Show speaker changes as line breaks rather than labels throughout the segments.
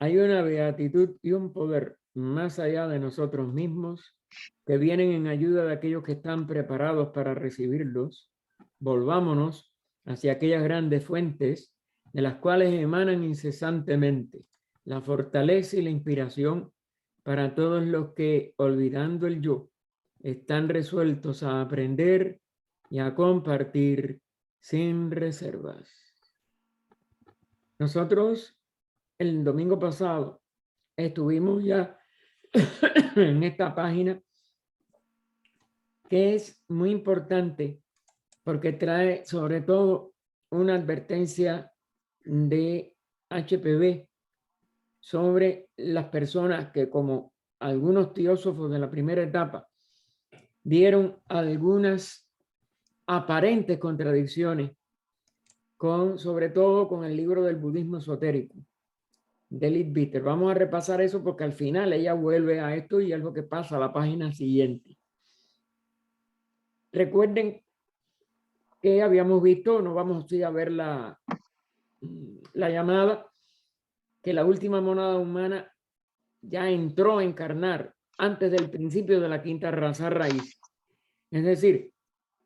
hay una beatitud y un poder más allá de nosotros mismos que vienen en ayuda de aquellos que están preparados para recibirlos. Volvámonos hacia aquellas grandes fuentes de las cuales emanan incesantemente la fortaleza y la inspiración para todos los que, olvidando el yo, están resueltos a aprender y a compartir sin reservas. Nosotros el domingo pasado estuvimos ya en esta página que es muy importante porque trae sobre todo una advertencia de HPV sobre las personas que, como algunos teósofos de la primera etapa, dieron algunas aparentes contradicciones sobre todo con el libro del budismo esotérico de Leadbeater. Vamos a repasar eso porque al final ella vuelve a esto y es lo que pasa a la página siguiente. Recuerden que habíamos visto, no vamos a ver la llamada, que la última monada humana ya entró a encarnar antes del principio de la quinta raza raíz. Es decir,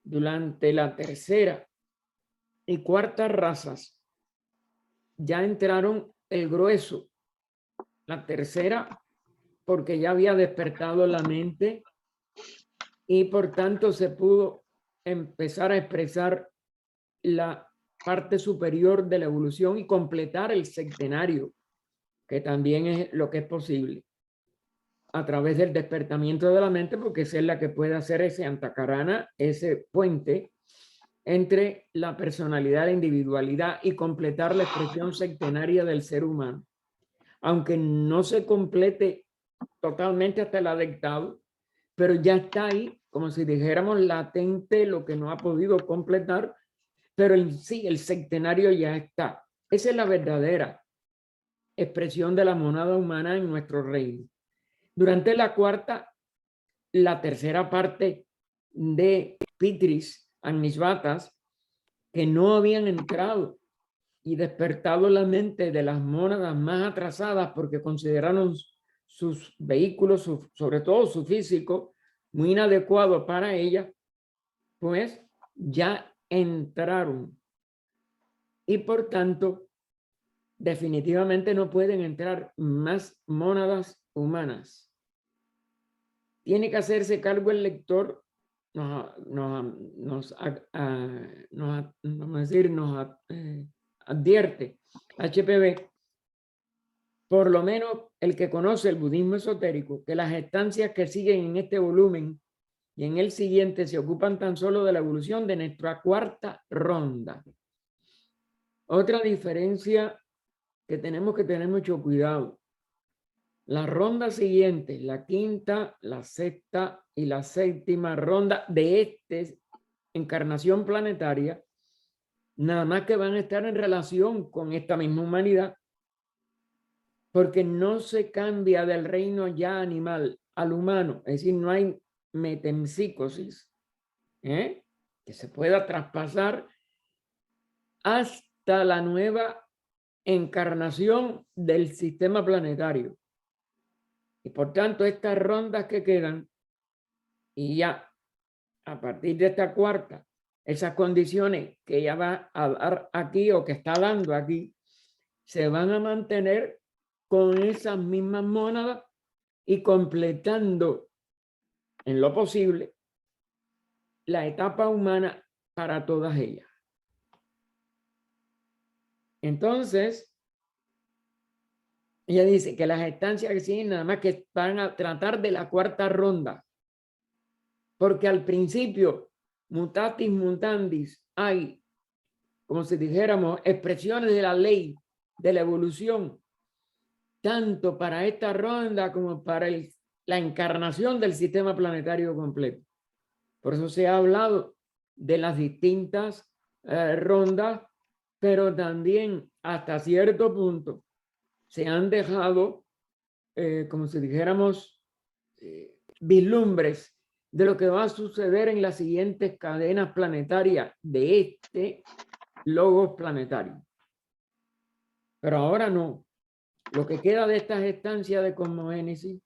durante la tercera y cuarta razas ya entraron el grueso. La tercera porque ya había despertado la mente y por tanto se pudo empezar a expresar la parte superior de la evolución y completar el centenario, que también es lo que es posible a través del despertamiento de la mente, porque esa es la que puede hacer ese antakarana, ese puente entre la personalidad, la individualidad y completar la expresión centenaria del ser humano. Aunque no se complete totalmente hasta el adectado, pero ya está ahí, como si dijéramos latente lo que no ha podido completar, pero en sí el centenario ya está. Esa es la verdadera expresión de la monada humana en nuestro reino. Durante la tercera parte de Pitris, Agnisvatas, que no habían entrado y despertado la mente de las mónadas más atrasadas porque consideraron sus vehículos, sobre todo su físico, muy inadecuado para ella, pues ya entraron. Y por tanto, definitivamente no pueden entrar más mónadas humanas. Tiene que hacerse cargo el lector, nos advierte HPV, por lo menos el que conoce el budismo esotérico, que las estancias que siguen en este volumen y en el siguiente se ocupan tan solo de la evolución de nuestra cuarta ronda. Otra diferencia que tenemos que tener mucho cuidado. La ronda siguiente, la quinta, la sexta y la séptima ronda de esta encarnación planetaria, nada más que van a estar en relación con esta misma humanidad, porque no se cambia del reino ya animal al humano, es decir, no hay metempsicosis, que se pueda traspasar hasta la nueva encarnación del sistema planetario. Y por tanto, estas rondas que quedan, y ya a partir de esta cuarta, esas condiciones que ella va a dar aquí o que está dando aquí, se van a mantener con esas mismas mónadas y completando en lo posible la etapa humana para todas ellas. Entonces, ella dice que las estancias que siguen nada más que van a tratar de la cuarta ronda, porque al principio, mutatis mutandis, hay, como si dijéramos, expresiones de la ley de la evolución, tanto para esta ronda como para la encarnación del sistema planetario completo. Por eso se ha hablado de las distintas rondas, pero también hasta cierto punto se han dejado, como si dijéramos, vislumbres de lo que va a suceder en las siguientes cadenas planetarias de este logos planetario. Pero ahora no. lo que queda de estas estancias de cosmogénesis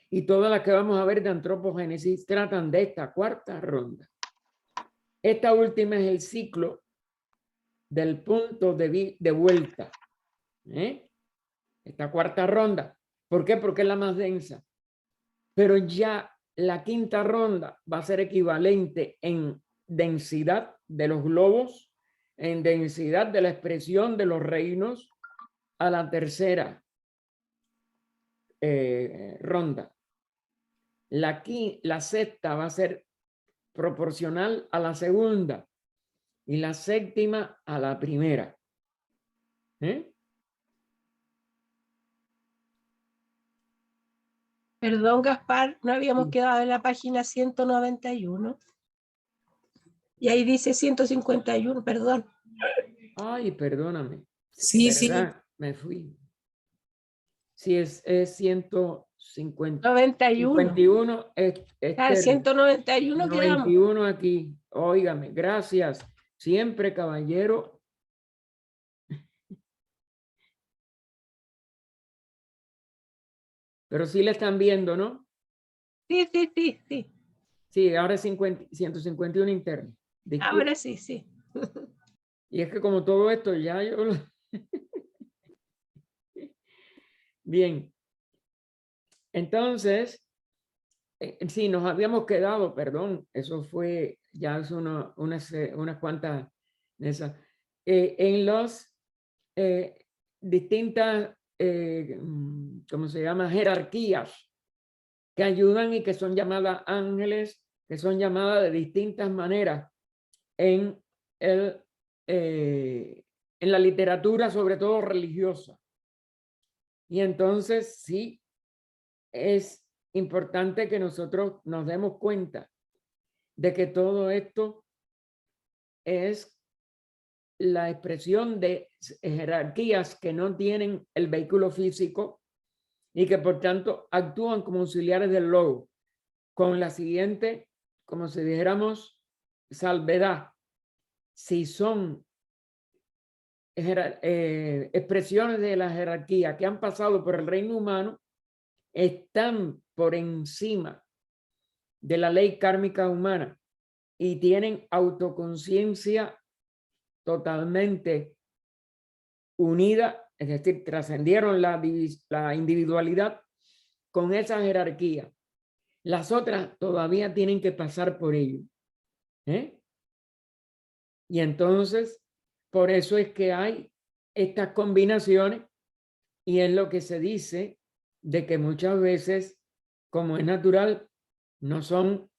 y todas las que vamos a ver de antropogénesis tratan de esta cuarta ronda. Esta última es el ciclo del punto de vuelta. Esta cuarta ronda. ¿Por qué? Porque es la más densa. Pero ya la quinta ronda va a ser equivalente en densidad de los globos, en densidad de la expresión de los reinos a la tercera ronda. La sexta va a ser proporcional a la segunda y la séptima a la primera.
Perdón, Gaspar, no habíamos quedado en la página 191. Y ahí dice 151, perdón.
Ay, perdóname.
Sí,
¿verdad?
sí.
Me fui. Sí, es 150.
91.
51
Ah, 191 quedamos.
91 aquí. Óigame, gracias. Siempre, caballero. Pero sí le están viendo, ¿no?
Sí, sí, sí, sí.
Sí, ahora es 151 interno. Disculpe.
Ahora sí, sí.
Y es que como todo esto ya yo lo... Bien. Entonces, sí, nos habíamos quedado, perdón, eso fue ya hace unas cuantas de esas, en los distintas, ¿cómo se llama? Jerarquías que ayudan y que son llamadas ángeles, que son llamadas de distintas maneras en la literatura, sobre todo religiosa. Y entonces sí, es importante que nosotros nos demos cuenta de que todo esto es la expresión de jerarquías que no tienen el vehículo físico y que por tanto actúan como auxiliares del logo, con la siguiente, como si dijéramos, salvedad. Si son expresiones de la jerarquía que han pasado por el reino humano, están por encima de la ley kármica humana y tienen autoconciencia totalmente unida, es decir, trascendieron la individualidad con esa jerarquía. Las otras todavía tienen que pasar por ello. Y entonces, por eso es que hay estas combinaciones y es lo que se dice de que muchas veces, como es natural, no son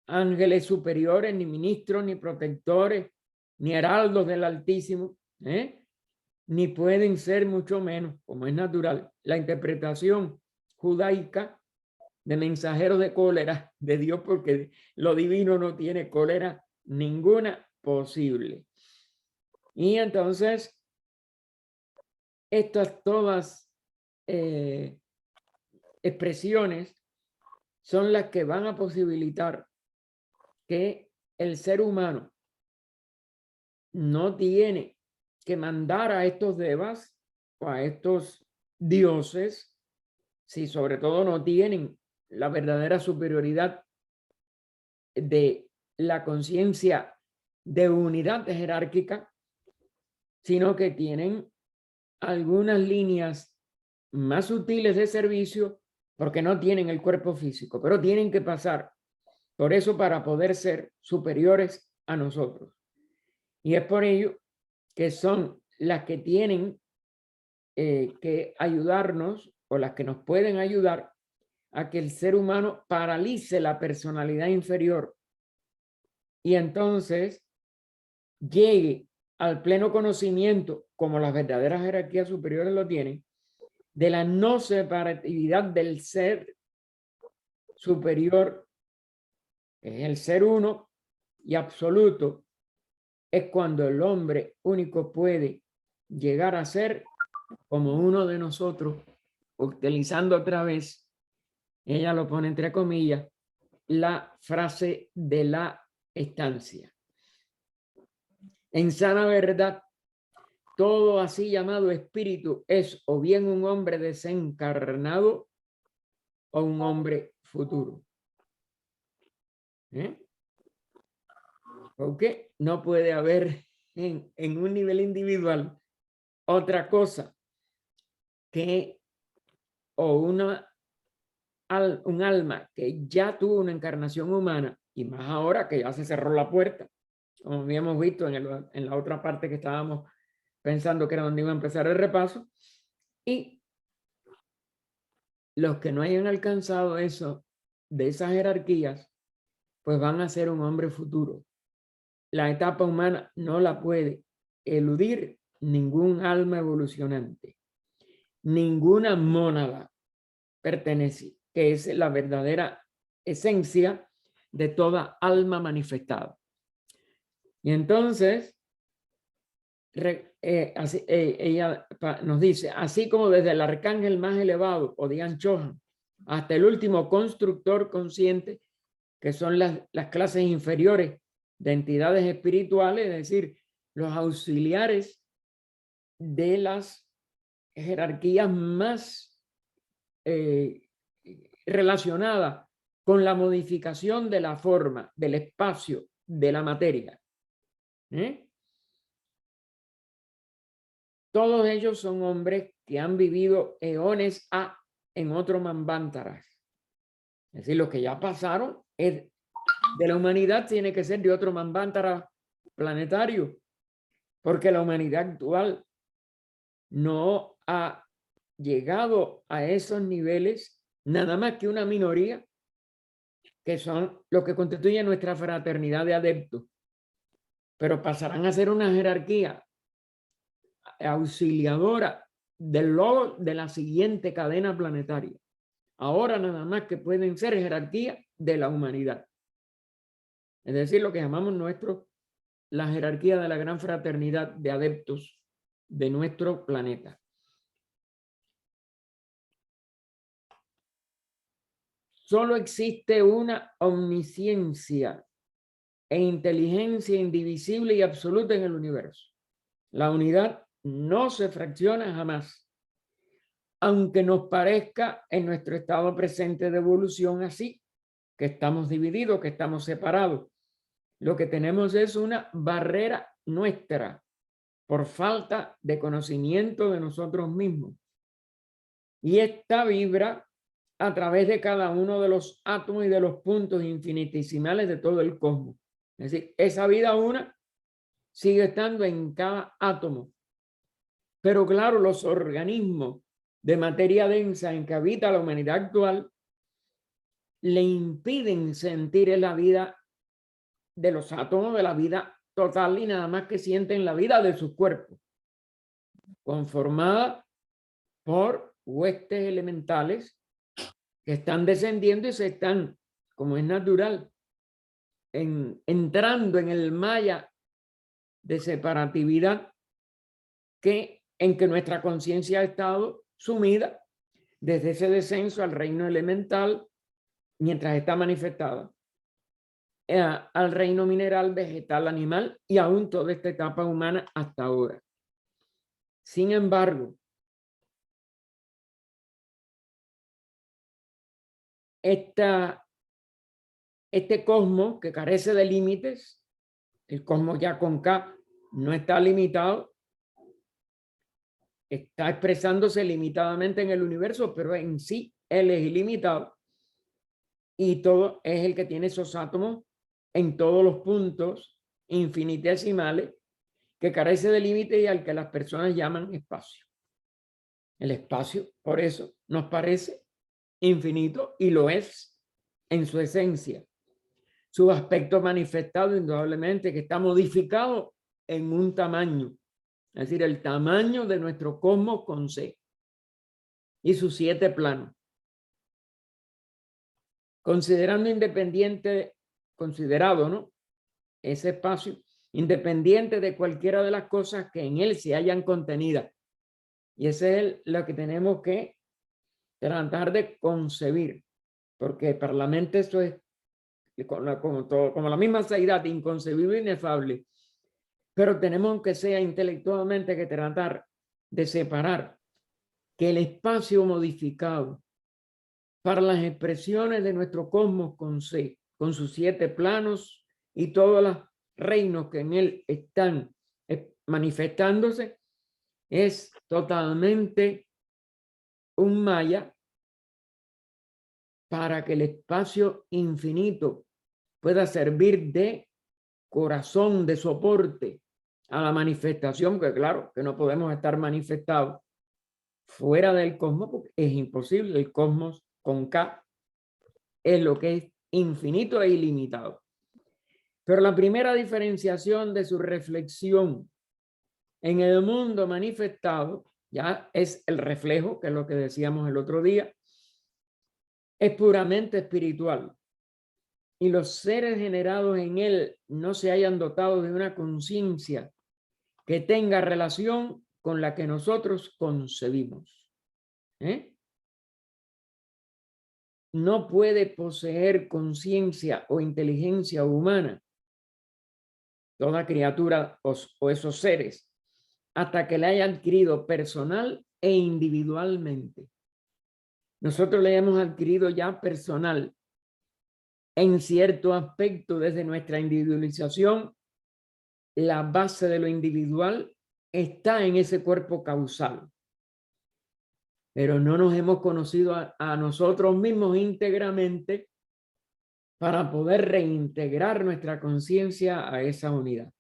ángeles superiores, ni ministros, ni protectores, ni heraldos del Altísimo, ni pueden ser mucho menos, como es natural. La interpretación judaica de mensajeros de cólera de Dios, porque lo divino no tiene cólera ninguna posible. Y entonces, estas todas expresiones son las que van a posibilitar que el ser humano no tiene que mandar a estos devas o a estos dioses, si sobre todo no tienen la verdadera superioridad de la conciencia de unidad jerárquica, sino que tienen algunas líneas más sutiles de servicio porque no tienen el cuerpo físico, pero tienen que pasar por eso para poder ser superiores a nosotros. Y es por ello que son las que tienen que ayudarnos o las que nos pueden ayudar a que el ser humano paralice la personalidad inferior y entonces llegue al pleno conocimiento, como las verdaderas jerarquías superiores lo tienen, de la no separatividad del ser superior, que es el ser uno y absoluto, es cuando el hombre único puede llegar a ser como uno de nosotros, utilizando otra vez, ella lo pone entre comillas, la frase de la estancia. En sana verdad, todo así llamado espíritu es o bien un hombre desencarnado o un hombre futuro. Porque no puede haber en un nivel individual otra cosa que o un alma que ya tuvo una encarnación humana, y más ahora que ya se cerró la puerta, como habíamos visto en la otra parte que estábamos pensando que era donde iba a empezar el repaso, y los que no hayan alcanzado eso de esas jerarquías, pues van a ser un hombre futuro. La etapa humana no la puede eludir ningún alma evolucionante, ninguna mónada pertenece, que es la verdadera esencia de toda alma manifestada. Y entonces, ella nos dice, así como desde el arcángel más elevado, o Dian Chohan, hasta el último constructor consciente, que son las clases inferiores de entidades espirituales, es decir, los auxiliares de las jerarquías más relacionadas con la modificación de la forma, del espacio, de la materia. Todos ellos son hombres que han vivido eones en otro Manvántaras. Es decir, los que ya pasaron de la humanidad tiene que ser de otro Manvántara planetario, porque la humanidad actual no ha llegado a esos niveles, nada más que una minoría, que son los que constituyen nuestra fraternidad de adeptos, pero pasarán a ser una jerarquía auxiliadora del logo de la siguiente cadena planetaria. Ahora nada más que pueden ser jerarquía de la humanidad. Es decir, lo que llamamos la jerarquía de la gran fraternidad de adeptos de nuestro planeta. Solo existe una omnisciencia e inteligencia indivisible y absoluta en el universo. La unidad no se fracciona jamás, aunque nos parezca en nuestro estado presente de evolución así, que estamos divididos, que estamos separados. Lo que tenemos es una barrera nuestra por falta de conocimiento de nosotros mismos. Y esta vibra a través de cada uno de los átomos y de los puntos infinitesimales de todo el cosmos. Es decir, esa vida una sigue estando en cada átomo. Pero claro, los organismos de materia densa en que habita la humanidad actual le impiden sentir la vida de los átomos, de la vida total, y nada más que sienten la vida de sus cuerpos, conformada por huestes elementales que están descendiendo y se están, como es natural, entrando en el maya de separatividad en que nuestra conciencia ha estado sumida desde ese descenso al reino elemental mientras está manifestada, al reino mineral, vegetal, animal y aún toda esta etapa humana hasta ahora. Sin embargo, este cosmos que carece de límites, el cosmos ya con K no está limitado, está expresándose limitadamente en el universo, pero en sí él es ilimitado y todo es el que tiene esos átomos en todos los puntos infinitesimales que carece de límite y al que las personas llaman espacio. El espacio, por eso, nos parece infinito y lo es en su esencia. Su aspecto manifestado indudablemente que está modificado en un tamaño, es decir, el tamaño de nuestro cosmos con C y sus 7 planos. Considerado, ¿no? Ese espacio independiente de cualquiera de las cosas que en él se hayan contenidas. Y ese es lo que tenemos que tratar de concebir, porque para la mente eso es como la misma seidad, inconcebible e inefable. pero tenemos que sea intelectualmente que tratar de separar que el espacio modificado para las expresiones de nuestro cosmos con C, con sus 7 planos y todos los reinos que en él están manifestándose, es totalmente un maya para que el espacio infinito pueda servir de corazón, de soporte a la manifestación, que claro, que no podemos estar manifestados fuera del cosmos, porque es imposible. El cosmos con K es lo que es infinito e ilimitado. Pero la primera diferenciación de su reflexión en el mundo manifestado ya es el reflejo, que es lo que decíamos el otro día, es puramente espiritual. Y los seres generados en él no se hayan dotado de una conciencia que tenga relación con la que nosotros concebimos. No puede poseer conciencia o inteligencia humana toda criatura o esos seres hasta que la haya adquirido personal e individualmente. Nosotros le hemos adquirido ya personal en cierto aspecto desde nuestra individualización. La base de lo individual está en ese cuerpo causal, pero no nos hemos conocido a nosotros mismos íntegramente para poder reintegrar nuestra conciencia a esa unidad,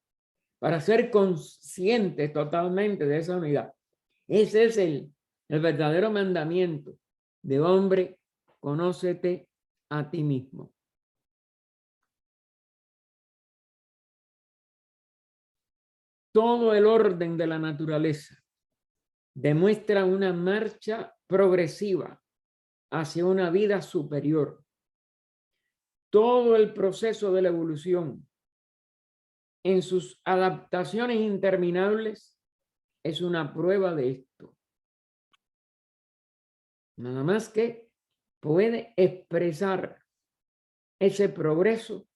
para ser conscientes totalmente de esa unidad. Ese es el verdadero mandamiento de hombre: conócete a ti mismo. Todo el orden de la naturaleza demuestra una marcha progresiva hacia una vida superior. Todo el proceso de la evolución en sus adaptaciones interminables es una prueba de esto. Nada más que puede expresar ese progreso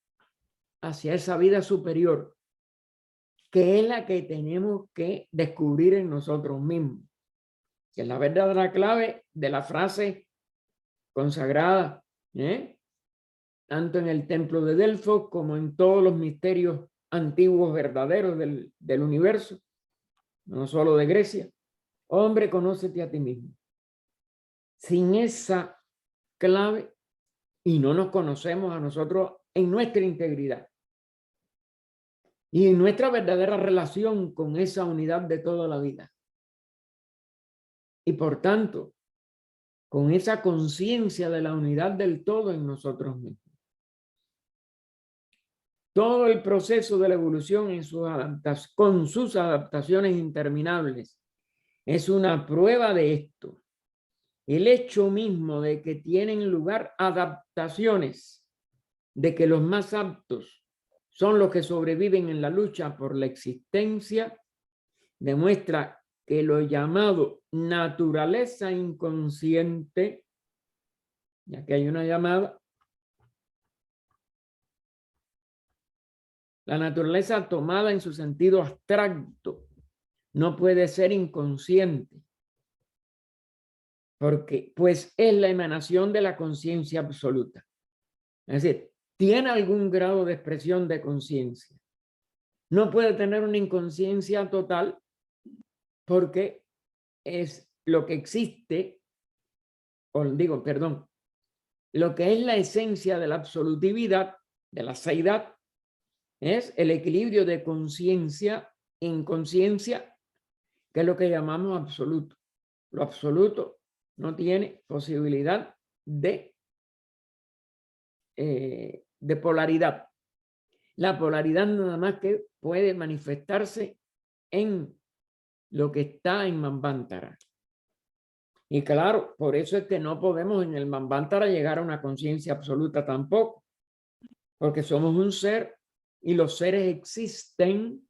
hacia esa vida superior, que es la que tenemos que descubrir en nosotros mismos, que es la verdadera clave de la frase consagrada, tanto en el templo de Delfos como en todos los misterios antiguos verdaderos del universo, no solo de Grecia. Hombre, conócete a ti mismo. Sin esa clave, y no nos conocemos a nosotros en nuestra integridad y en nuestra verdadera relación con esa unidad de toda la vida. Y por tanto, con esa conciencia de la unidad del todo en nosotros mismos. Todo el proceso de la evolución con sus adaptaciones interminables es una prueba de esto. El hecho mismo de que tienen lugar adaptaciones, de que los más aptos son los que sobreviven en la lucha por la existencia, demuestra que lo llamado naturaleza inconsciente, ya que hay una llamada, la naturaleza tomada en su sentido abstracto no puede ser inconsciente, porque pues es la emanación de la conciencia absoluta. Es decir, tiene algún grado de expresión de conciencia. No puede tener una inconsciencia total porque es lo que existe, o digo, perdón, lo que es la esencia de la absolutividad, de la seidad, es el equilibrio de conciencia e inconsciencia, que es lo que llamamos absoluto. Lo absoluto no tiene posibilidad de polaridad. La polaridad nada más que puede manifestarse en lo que está en Manvantara. Y claro, por eso es que no podemos en el Manvantara llegar a una conciencia absoluta tampoco, porque somos un ser y los seres existen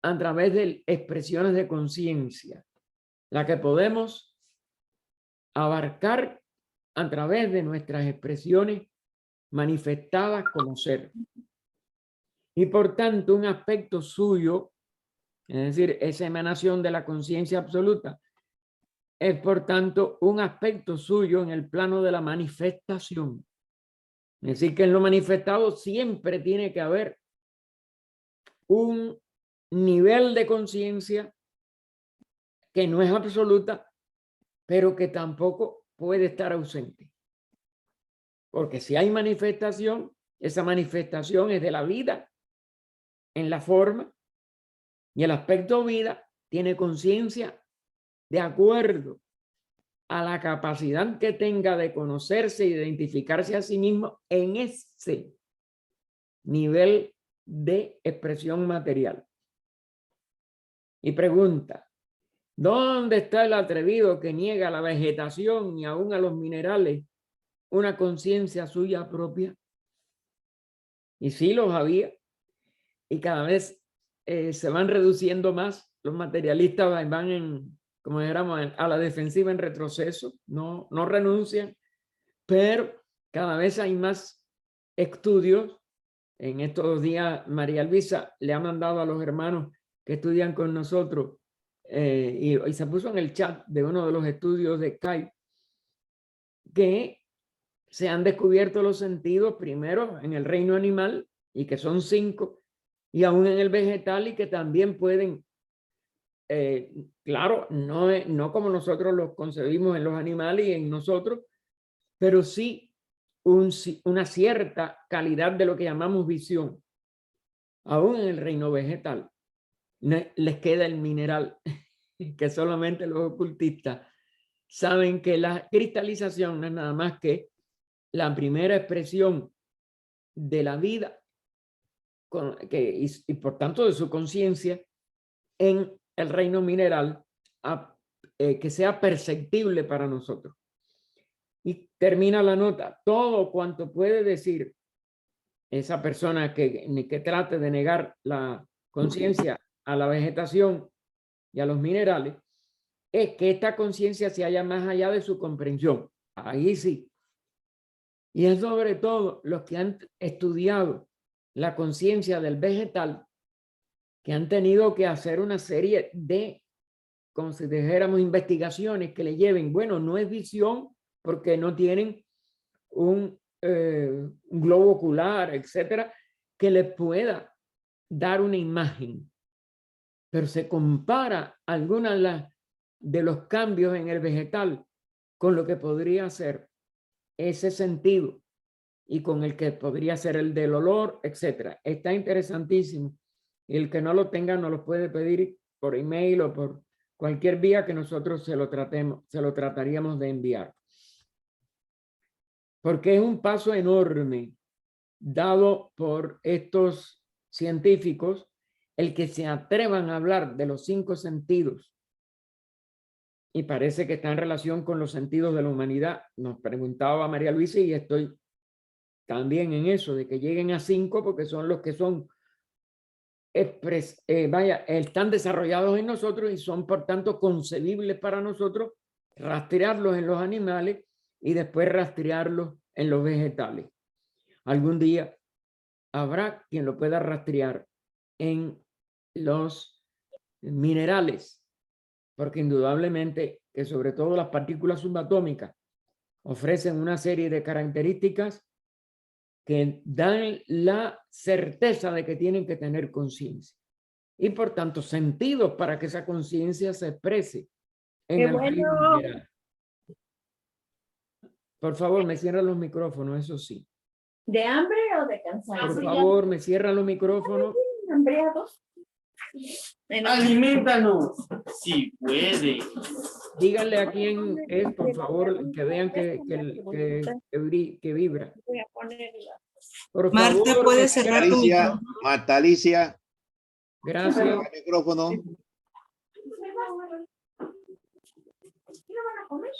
a través de expresiones de conciencia, la que podemos abarcar a través de nuestras expresiones manifestadas como ser. Y por tanto, un aspecto suyo es decir, esa emanación de la conciencia absoluta, es por tanto un aspecto suyo en el plano de la manifestación. Es decir, que en lo manifestado siempre tiene que haber un nivel de conciencia que no es absoluta, pero que tampoco puede estar ausente. Porque si hay manifestación, esa manifestación es de la vida en la forma, y el aspecto vida tiene conciencia de acuerdo a la capacidad que tenga de conocerse e identificarse a sí mismo en ese nivel de expresión material. Y pregunta, ¿dónde está el atrevido que niega a la vegetación y aún a los minerales una conciencia suya propia? Y sí los había, y cada vez se van reduciendo más. Los materialistas van en, como dijéramos, a la defensiva, en retroceso, no renuncian, pero cada vez hay más estudios. En estos días María Luisa le ha mandado a los hermanos que estudian con nosotros y se puso en el chat de uno de los estudios de Kai que se han descubierto los sentidos primero en el reino animal, y que son 5, y aún en el vegetal, y que también pueden, claro, no como nosotros los concebimos en los animales y en nosotros, pero sí una cierta calidad de lo que llamamos visión. Aún en el reino vegetal les queda el mineral, que solamente los ocultistas saben que la cristalización no es nada más que la primera expresión de la vida y por tanto de su conciencia en el reino mineral, que sea perceptible para nosotros. Y termina la nota: todo cuanto puede decir esa persona que trate de negar la conciencia a la vegetación y a los minerales, es que esta conciencia se halla más allá de su comprensión. Ahí sí. Y es sobre todo los que han estudiado la conciencia del vegetal, que han tenido que hacer una serie de, como si dijéramos, investigaciones que le lleven, bueno, no es visión porque no tienen un globo ocular, etcétera, que les pueda dar una imagen, pero se compara algunas de los cambios en el vegetal con lo que podría ser ese sentido y con el que podría ser el del olor, etcétera. Está interesantísimo, y el que no lo tenga nos lo puede pedir por email o por cualquier vía que nosotros se lo trataríamos de enviar. Porque es un paso enorme dado por estos científicos el que se atrevan a hablar de los 5 sentidos, y parece que está en relación con los sentidos de la humanidad. Nos preguntaba María Luisa, y estoy también en eso, de que lleguen a 5 porque son los que son están desarrollados en nosotros y son por tanto concebibles para nosotros rastrearlos en los animales y después rastrearlos en los vegetales. Algún día habrá quien lo pueda rastrear en los minerales, porque indudablemente que sobre todo las partículas subatómicas ofrecen una serie de características que dan la certeza de que tienen que tener conciencia y por tanto sentidos para que esa conciencia se exprese en
Qué
el
bueno.
reino mineral. Por favor, me cierran los micrófonos, eso sí.
¿De hambre o de cansancio?
Por favor, me cierran los micrófonos.
¿Hambreados?
Aliméntanos, si puede.
Díganle a quién es, por favor, que vean que vibra.
Voy a ponerla.
Por
Marta,
favor,
¿puedes
me
cerrar tu
cierran.
micrófono?
Marta Alicia,
Gracias.
el micrófono.
¿Qué no van a comer?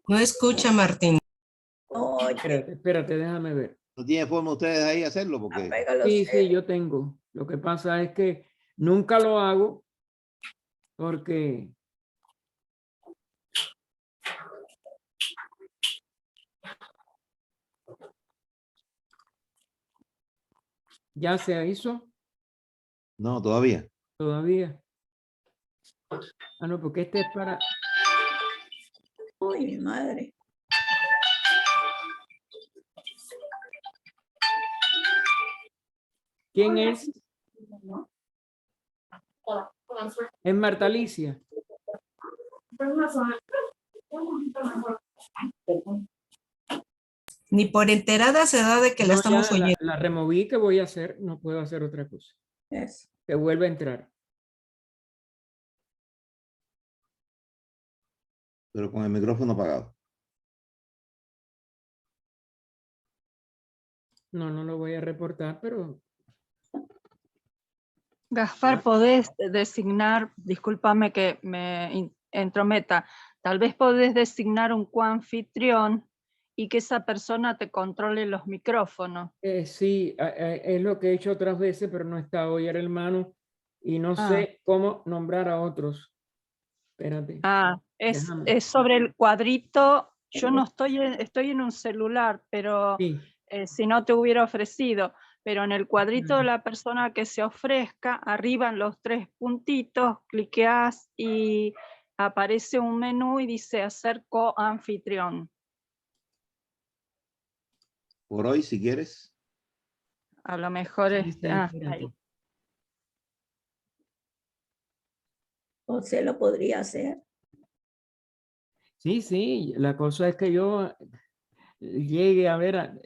No escucha, Martín.
Espérate, déjame ver.
¿No tiene forma ustedes ahí hacerlo? Porque
Sí, yo tengo. Lo que pasa es que nunca lo hago porque ya se hizo.
No, todavía.
Todavía. Ah, no, porque este es para...
Uy, mi madre.
¿Quién es?
Hola.
Es Marta Alicia.
Ni por enterada se da de que la
No,
estamos
ya
oyendo.
la removí, ¿qué voy a hacer? No puedo hacer otra cosa.
Eso.
Que vuelva a entrar.
Pero con el micrófono apagado.
No, no lo voy a reportar, pero
Gaspar, podés designar, discúlpame que me entrometa, tal vez podés designar un coanfitrión y que esa persona te controle los micrófonos.
sí, es lo que he hecho otras veces, pero no está hoy el hermano y no
Ah.
sé cómo nombrar a otros. Espérate. Déjame.
Es sobre el cuadrito, yo no estoy en un celular, pero
Sí,
si no te hubiera ofrecido, pero en el cuadrito de la persona que se ofrezca, arriba en los 3 puntitos, cliqueas y aparece un menú y dice hacer coanfitrión.
Por hoy, si quieres.
A lo mejor
sí, sí, espérate.
ahí.
José lo podría hacer.
Sí, sí, la cosa es que yo llegue a ver,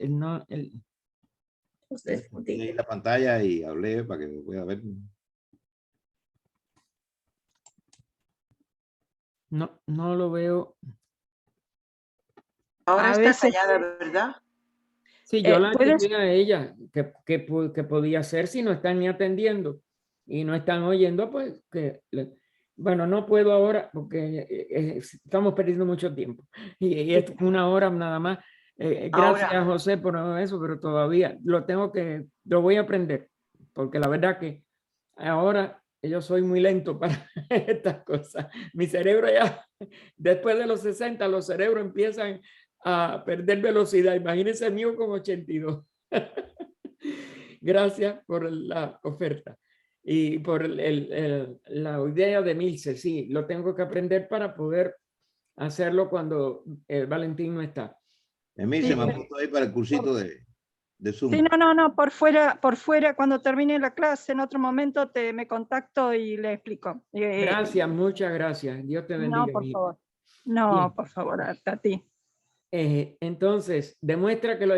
José es
Ponte ahí la pantalla y hablé para que lo pueda ver.
no lo veo.
Ahora
A
está
veces
callada, ¿verdad?
Sí, yo la
puedes,
chequeé a ella, que podía hacer si no están ni atendiendo y no están oyendo, pues bueno, no puedo ahora porque estamos perdiendo mucho tiempo y es 1 hora nada más. Gracias,
Ahora,
José, por eso, pero todavía lo voy a aprender, porque la verdad que ahora yo soy muy lento para estas cosas. Mi cerebro ya, después de los 60, los cerebros empiezan a perder velocidad. Imagínense el mío con 82. Gracias por la oferta y por la idea de Milce. Sí, lo tengo que aprender para poder hacerlo cuando Valentín no está.
Emil se me ha puesto ahí para el cursito de Zoom.
sí, no, por fuera, cuando termine la clase, en otro momento me contacto y le explico.
Gracias, muchas gracias. Dios te bendiga.
No, por
Mi-
favor. No,
Bien.
por favor, a ti.
Entonces, demuestra que lo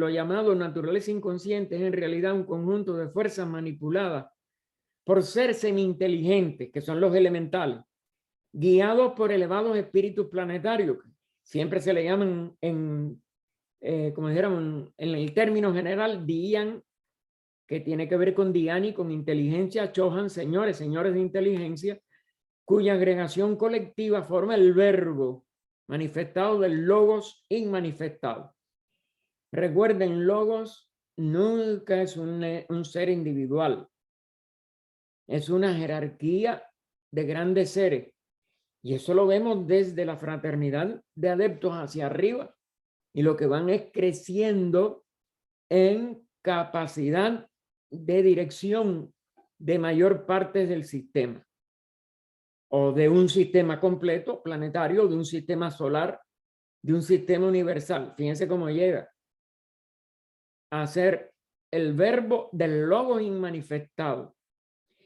llamado naturaleza inconsciente es en realidad un conjunto de fuerzas manipuladas por ser semi-inteligentes, que son los elementales, guiados por elevados espíritus planetarios. Siempre se le llaman, como dijéramos, en el término general, Dian, que tiene que ver con Dian y con inteligencia, Chohan, señores de inteligencia, cuya agregación colectiva forma el verbo manifestado del logos inmanifestado. Recuerden, logos nunca es un ser individual. Es una jerarquía de grandes seres. Y eso lo vemos desde la fraternidad de adeptos hacia arriba. Y lo que van es creciendo en capacidad de dirección de mayor parte del sistema. O de un sistema completo planetario, de un sistema solar, de un sistema universal. Fíjense cómo llega a ser el verbo del logo inmanifestado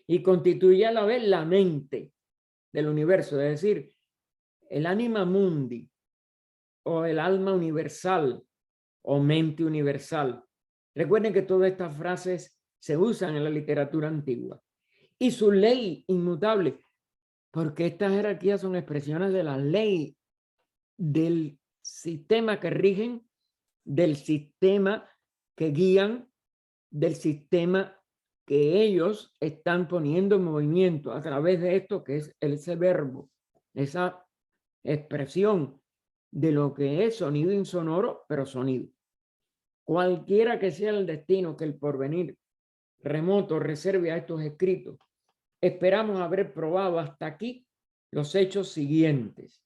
y constituye a la vez la mente del universo, es decir, el anima mundi o el alma universal o mente universal. Recuerden que todas estas frases se usan en la literatura antigua. Y su ley inmutable, porque estas jerarquías son expresiones de la ley del sistema que rigen, del sistema que guían, del sistema que ellos están poniendo en movimiento a través de esto que es ese verbo, esa expresión de lo que es sonido insonoro, pero sonido. Cualquiera que sea el destino que el porvenir remoto reserve a estos escritos, esperamos haber probado hasta aquí los hechos siguientes.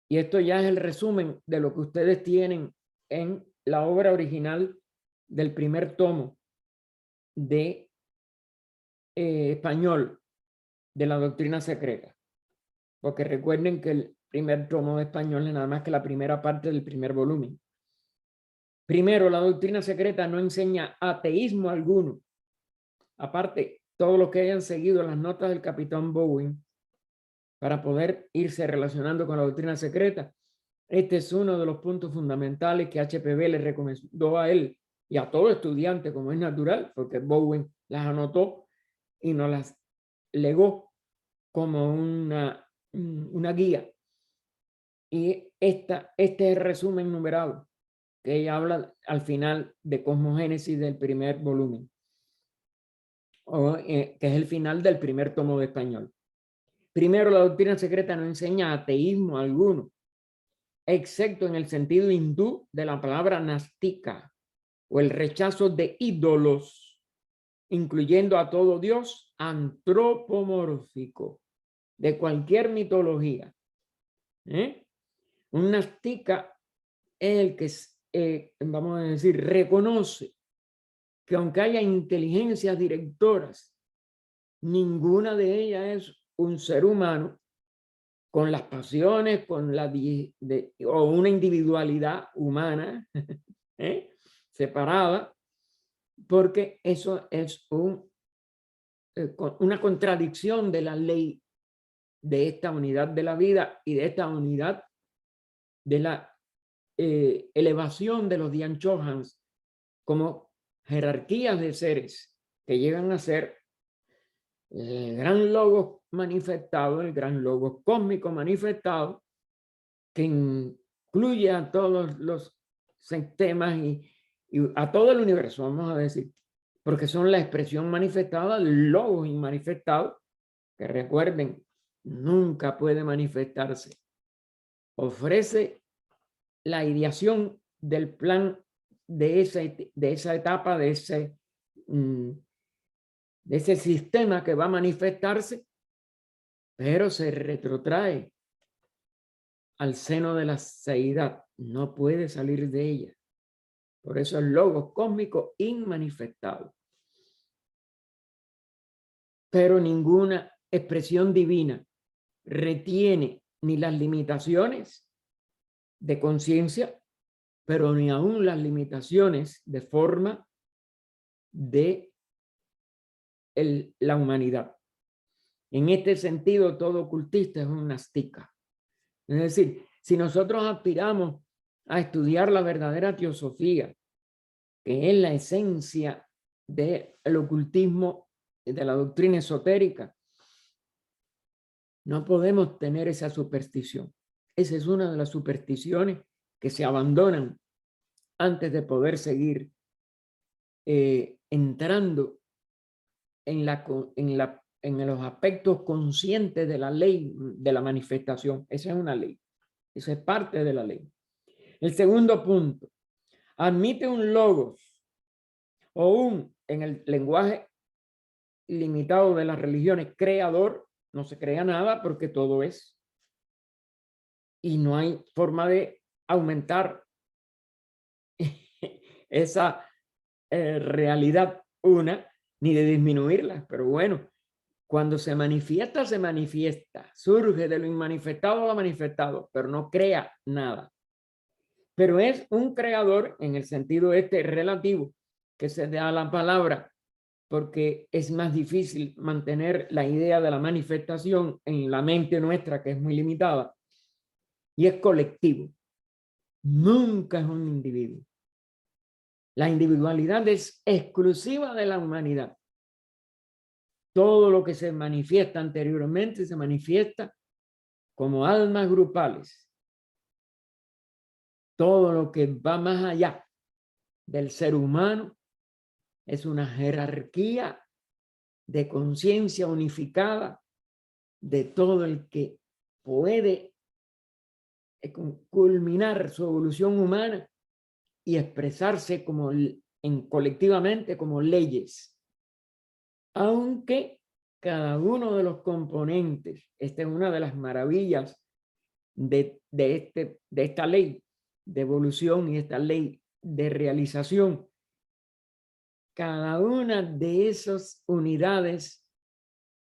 Y esto ya es el resumen de lo que ustedes tienen en la obra original del primer tomo de español de la doctrina secreta. Porque recuerden que el primer tomo de español es nada más que la primera parte del primer volumen. Primero, la doctrina secreta no enseña ateísmo alguno. Aparte, todos los que hayan seguido las notas del capitán Bowen para poder irse relacionando con la doctrina secreta, este es uno de los puntos fundamentales que HPB le recomendó a él y a todo estudiante, como es natural, porque Bowen las anotó y nos las legó como una guía. Y este es el resumen numerado que ella habla al final de Cosmogénesis del primer volumen, que es el final del primer tomo de español. Primero, la doctrina secreta no enseña ateísmo alguno, excepto en el sentido hindú de la palabra nastika, o el rechazo de ídolos, incluyendo a todo Dios antropomórfico, de cualquier mitología. Un nastika es el que, vamos a decir, reconoce que aunque haya inteligencias directoras, ninguna de ellas es un ser humano con las pasiones, con o una individualidad humana separada, porque eso es una contradicción de la ley de esta unidad de la vida y de esta unidad de la elevación de los Dian Chohans como jerarquías de seres que llegan a ser el gran logos manifestado, el gran logos cósmico manifestado, que incluye a todos los sistemas y a todo el universo, vamos a decir, porque son la expresión manifestada del logos inmanifestado, que recuerden, nunca puede manifestarse. Ofrece la ideación del plan de esa etapa, de ese sistema que va a manifestarse, pero se retrotrae al seno de la seidad, no puede salir de ella. Por eso el logos cósmico inmanifestado. Pero ninguna expresión divina retiene ni las limitaciones de conciencia, pero ni aún las limitaciones de forma de la humanidad. En este sentido, todo ocultista es un nastika. Es decir, si nosotros aspiramos a estudiar la verdadera teosofía, que es la esencia del ocultismo, de la doctrina esotérica, no podemos tener esa superstición. Esa es una de las supersticiones que se abandonan antes de poder seguir entrando en los aspectos conscientes de la ley de la manifestación. Esa es una ley. Esa es parte de la ley. El segundo punto. Admite un logos o en el lenguaje limitado de las religiones, creador. No se crea nada porque todo es. Y no hay forma de aumentar esa realidad ni de disminuirla. Pero bueno, cuando se manifiesta, surge de lo inmanifestado a lo manifestado, pero no crea nada. Pero es un creador en el sentido relativo que se da a la palabra, porque es más difícil mantener la idea de la manifestación en la mente nuestra, que es muy limitada, y es colectivo. Nunca es un individuo. La individualidad es exclusiva de la humanidad. Todo lo que se manifiesta anteriormente se manifiesta como almas grupales. Todo lo que va más allá del ser humano es una jerarquía de conciencia unificada de todo el que puede culminar su evolución humana y expresarse colectivamente como leyes. Aunque cada uno de los componentes, esta es una de las maravillas de esta ley de evolución y esta ley de realización, cada una de esas unidades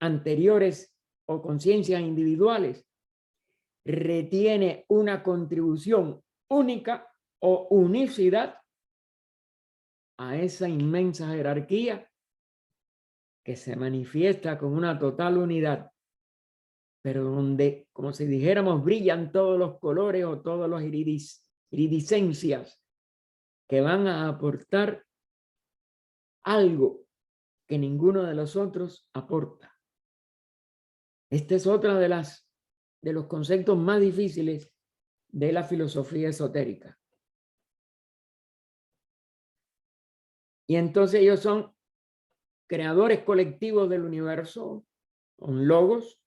anteriores o conciencias individuales retiene una contribución única o unicidad a esa inmensa jerarquía que se manifiesta con una total unidad, pero donde, como si dijéramos, brillan todos los colores o todos los iridiscencias que van a aportar algo que ninguno de los otros aporta. Este es otra de los conceptos más difíciles de la filosofía esotérica. Y entonces ellos son creadores colectivos del universo, un logos,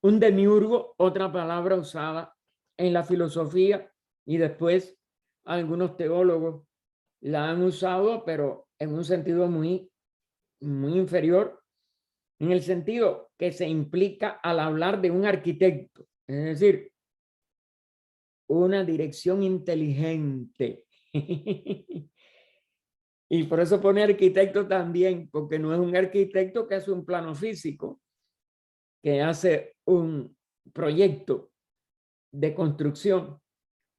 un demiurgo, otra palabra usada en la filosofía, y después algunos teólogos la han usado, pero en un sentido muy inferior, en el sentido que se implica al hablar de un arquitecto, es decir, una dirección inteligente. Y por eso pone arquitecto también, porque no es un arquitecto que hace un plano físico, que hace un proyecto de construcción.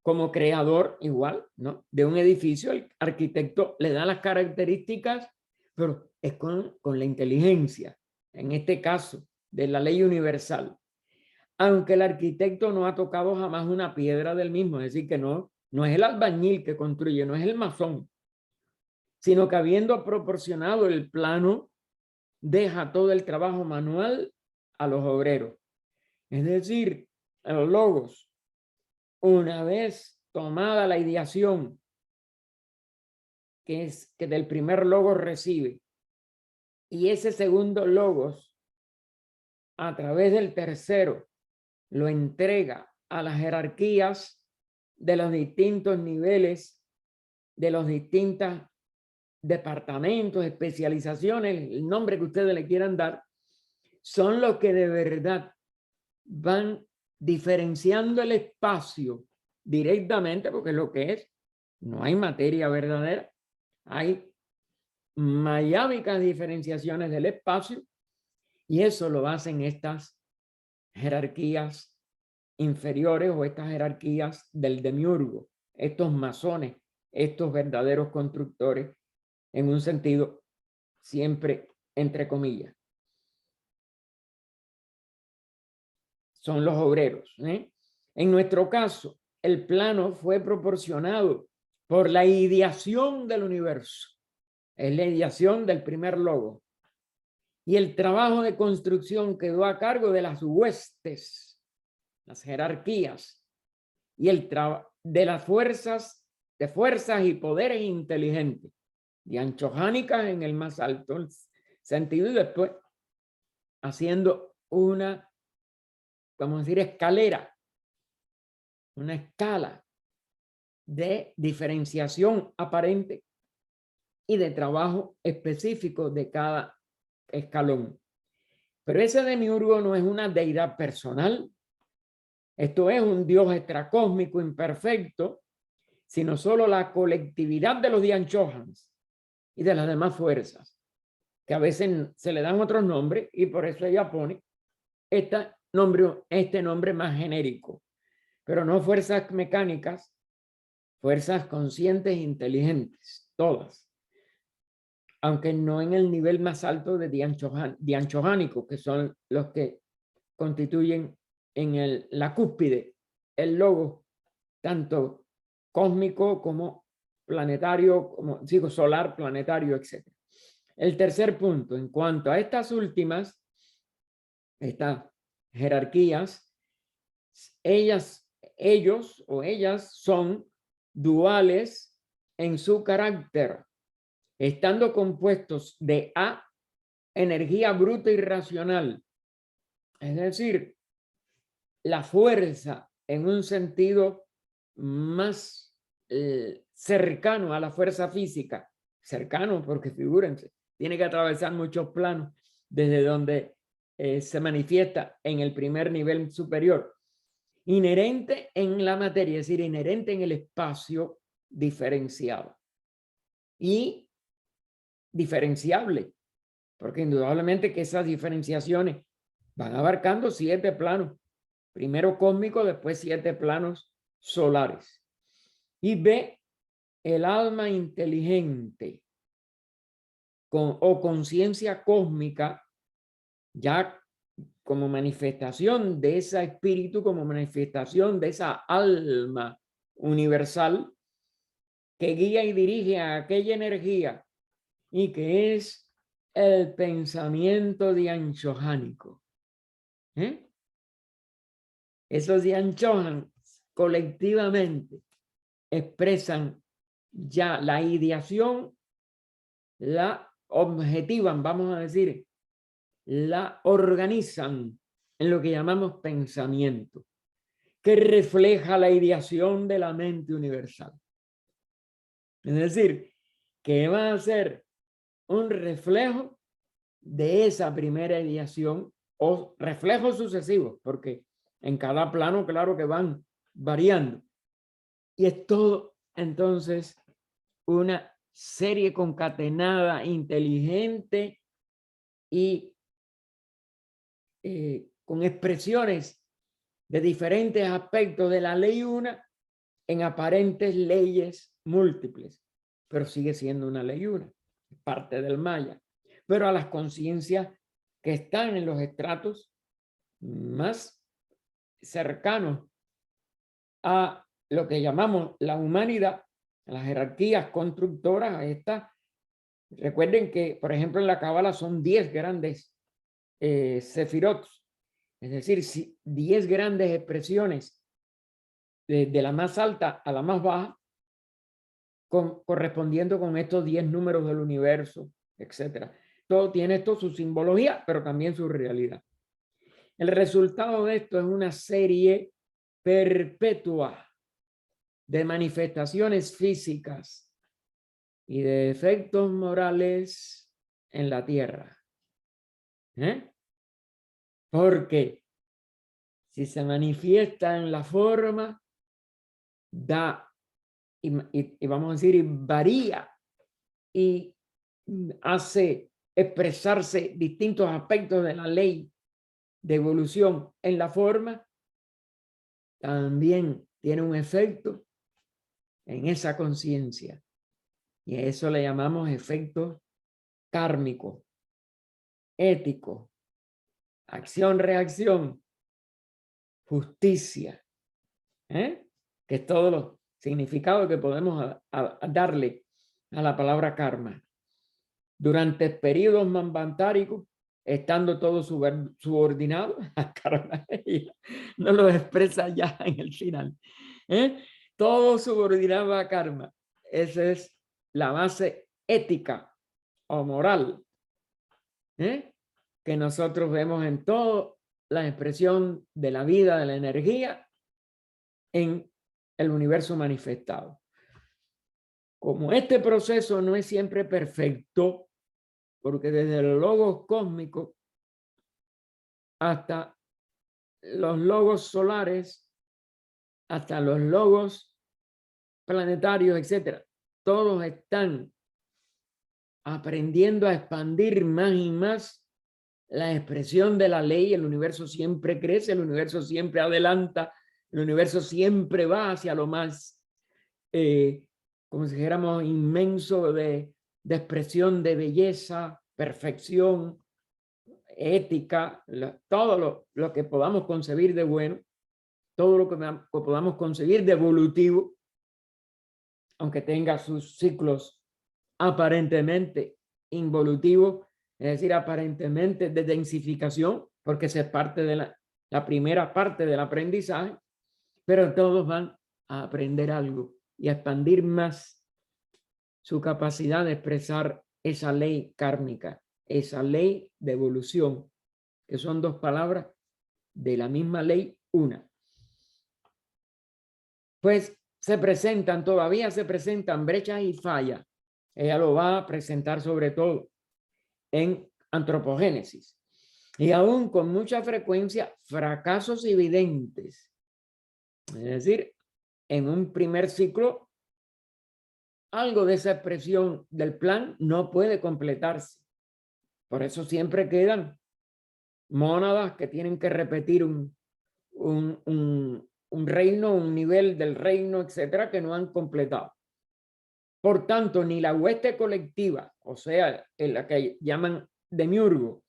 Como creador igual, ¿no?, de un edificio, el arquitecto le da las características, pero es con la inteligencia, en este caso, de la ley universal. Aunque el arquitecto no ha tocado jamás una piedra del mismo, es decir, que no es el albañil que construye, no es el masón, sino que habiendo proporcionado el plano, deja todo el trabajo manual a los obreros. Es decir, a los logos, una vez tomada la ideación que del primer logos recibe, y ese segundo logos a través del tercero lo entrega a las jerarquías de los distintos niveles, de los distintos departamentos, especializaciones, el nombre que ustedes le quieran dar, son los que de verdad van diferenciando el espacio directamente, porque es lo que es, no hay materia verdadera, hay mayábicas diferenciaciones del espacio, y eso lo hacen estas jerarquías inferiores o estas jerarquías del demiurgo, estos masones, estos verdaderos constructores, en un sentido siempre entre comillas. Son los obreros, ¿eh? En nuestro caso, el plano fue proporcionado por la ideación del universo, es la ideación del primer logo, y el trabajo de construcción quedó a cargo de las huestes, las jerarquías, y de las fuerzas y poderes inteligentes, dianchohánicas en el más alto sentido, y después haciendo una, vamos a decir, escalera, una escala de diferenciación aparente y de trabajo específico de cada escalón. Pero ese demiurgo no es una deidad personal, esto es un dios extracósmico imperfecto, sino solo la colectividad de los Dianchohans y de las demás fuerzas, que a veces se le dan otros nombres, y por eso ella pone este nombre más genérico, pero no fuerzas mecánicas, fuerzas conscientes e inteligentes, todas, aunque no en el nivel más alto de dianchohánico, que son los que constituyen en la cúspide el logo, tanto cósmico como planetario, como digo, solar, planetario, etc. El tercer punto, en cuanto a estas últimas, estas jerarquías, ellos o ellas son duales en su carácter, estando compuestos de A, energía bruta y racional, es decir, la fuerza en un sentido más cercano a la fuerza física, cercano porque figúrense, tiene que atravesar muchos planos desde donde se manifiesta en el primer nivel superior, inherente en la materia, es decir, inherente en el espacio diferenciado. Y diferenciable, porque indudablemente que esas diferenciaciones van abarcando 7 planos, primero cósmico, después 7 planos solares. Y B, el alma inteligente o conciencia cósmica, ya como manifestación de ese espíritu, como manifestación de esa alma universal que guía y dirige a aquella energía y que es el pensamiento dianchohánico. Esos dianchohan colectivamente expresan ya la ideación, la objetivan, vamos a decir, la organizan en lo que llamamos pensamiento, que refleja la ideación de la mente universal. Es decir, que va a ser un reflejo de esa primera ideación o reflejos sucesivos, porque en cada plano, claro que van variando. Y es todo, entonces, una serie concatenada, inteligente y con expresiones de diferentes aspectos de la ley una en aparentes leyes múltiples, pero sigue siendo una ley una, parte del Maya. Pero a las conciencias que están en los estratos más cercanos a lo que llamamos la humanidad, las jerarquías constructoras, recuerden que, por ejemplo, en la Cábala son 10 grandes sefirot, es decir, 10 grandes expresiones de la más alta a la más baja, correspondiendo con estos 10 números del universo, etcétera. Todo tiene esto su simbología, pero también su realidad. El resultado de esto es una serie perpetua de manifestaciones físicas y de efectos morales en la tierra. Porque si se manifiesta en la forma, da, y vamos a decir, varía y hace expresarse distintos aspectos de la ley de evolución en la forma, también tiene un efecto en esa conciencia. Y a eso le llamamos efecto kármico, ético, acción-reacción, justicia, que es todo lo significado que podemos darle a la palabra karma. Durante periodos manvantáricos, estando todo subordinado a karma, no lo expresa ya en el final. Todo subordinado a karma. Esa es la base ética o moral que nosotros vemos en toda la expresión de la vida, de la energía en el universo manifestado. Como este proceso no es siempre perfecto, porque desde los logos cósmicos hasta los logos solares, hasta los logos planetarios, etcétera, todos están aprendiendo a expandir más y más la expresión de la ley. El universo siempre crece, el universo siempre adelanta, el universo siempre va hacia lo más, como si dijéramos, inmenso de expresión de belleza, perfección, ética, todo lo que podamos concebir de bueno, todo lo que podamos concebir de evolutivo, aunque tenga sus ciclos aparentemente involutivos, es decir, aparentemente de densificación, porque esa es parte de la primera parte del aprendizaje, pero todos van a aprender algo y a expandir más su capacidad de expresar esa ley kármica, esa ley de evolución, que son dos palabras de la misma ley, una. Pues todavía se presentan brechas y fallas. Ella lo va a presentar sobre todo en antropogénesis. Y aún con mucha frecuencia, fracasos evidentes. Es decir, en un primer ciclo algo de esa expresión del plan no puede completarse. Por eso siempre quedan mónadas que tienen que repetir un reino, un nivel del reino, etcétera, que no han completado. Por tanto, ni la hueste colectiva, o sea, en la que llaman demiurgo,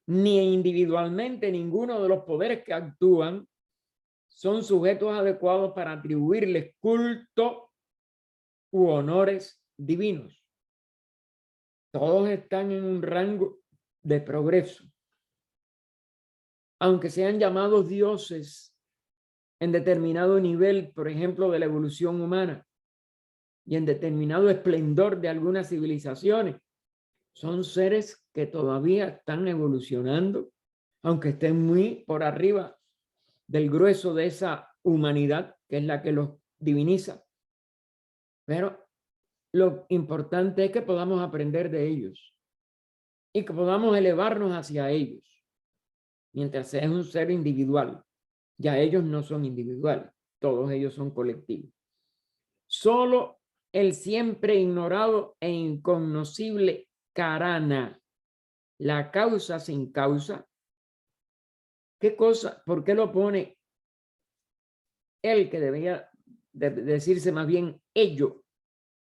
ni individualmente ninguno de los poderes que actúan son sujetos adecuados para atribuirles culto u honores divinos. Todos están en un rango de progreso. Aunque sean llamados dioses en determinado nivel, por ejemplo, de la evolución humana, y en determinado esplendor de algunas civilizaciones, son seres que todavía están evolucionando, aunque estén muy por arriba del grueso de esa humanidad que es la que los diviniza. Pero lo importante es que podamos aprender de ellos y que podamos elevarnos hacia ellos, mientras sea un ser individual. Ya ellos no son individuales, todos ellos son colectivos. Solo el siempre ignorado e incognoscible Karana, la causa sin causa. ¿Qué cosa? ¿Por qué lo pone él, que debería decirse más bien ello?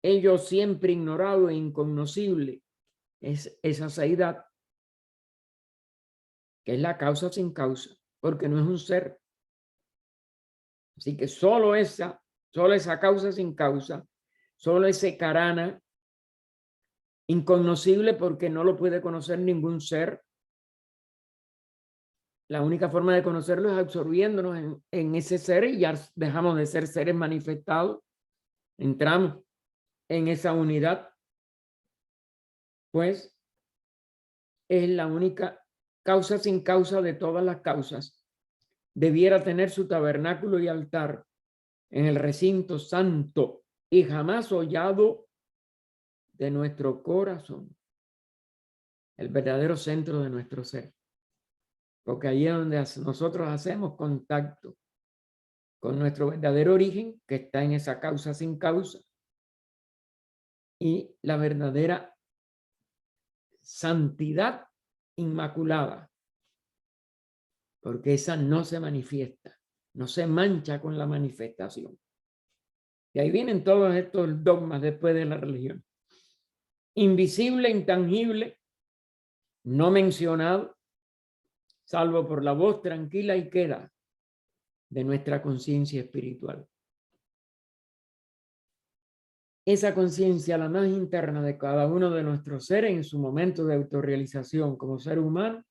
Ello siempre ignorado e incognoscible. Es esa seidad, que es la causa sin causa, porque no es un ser. Así que solo esa causa sin causa, solo ese Karana, incognoscible porque no lo puede conocer ningún ser. La única forma de conocerlo es absorbiéndonos en ese ser, y ya dejamos de ser seres manifestados. Entramos en esa unidad, pues es la única causa sin causa de todas las causas. Debiera tener su tabernáculo y altar en el recinto santo y jamás hollado de nuestro corazón, el verdadero centro de nuestro ser, porque ahí es donde nosotros hacemos contacto con nuestro verdadero origen, que está en esa causa sin causa, y la verdadera santidad inmaculada, porque esa no se manifiesta, no se mancha con la manifestación. Y ahí vienen todos estos dogmas después de la religión. Invisible, intangible, no mencionado, salvo por la voz tranquila y queda de nuestra conciencia espiritual. Esa conciencia, la más interna de cada uno de nuestros seres en su momento de autorrealización como ser humano,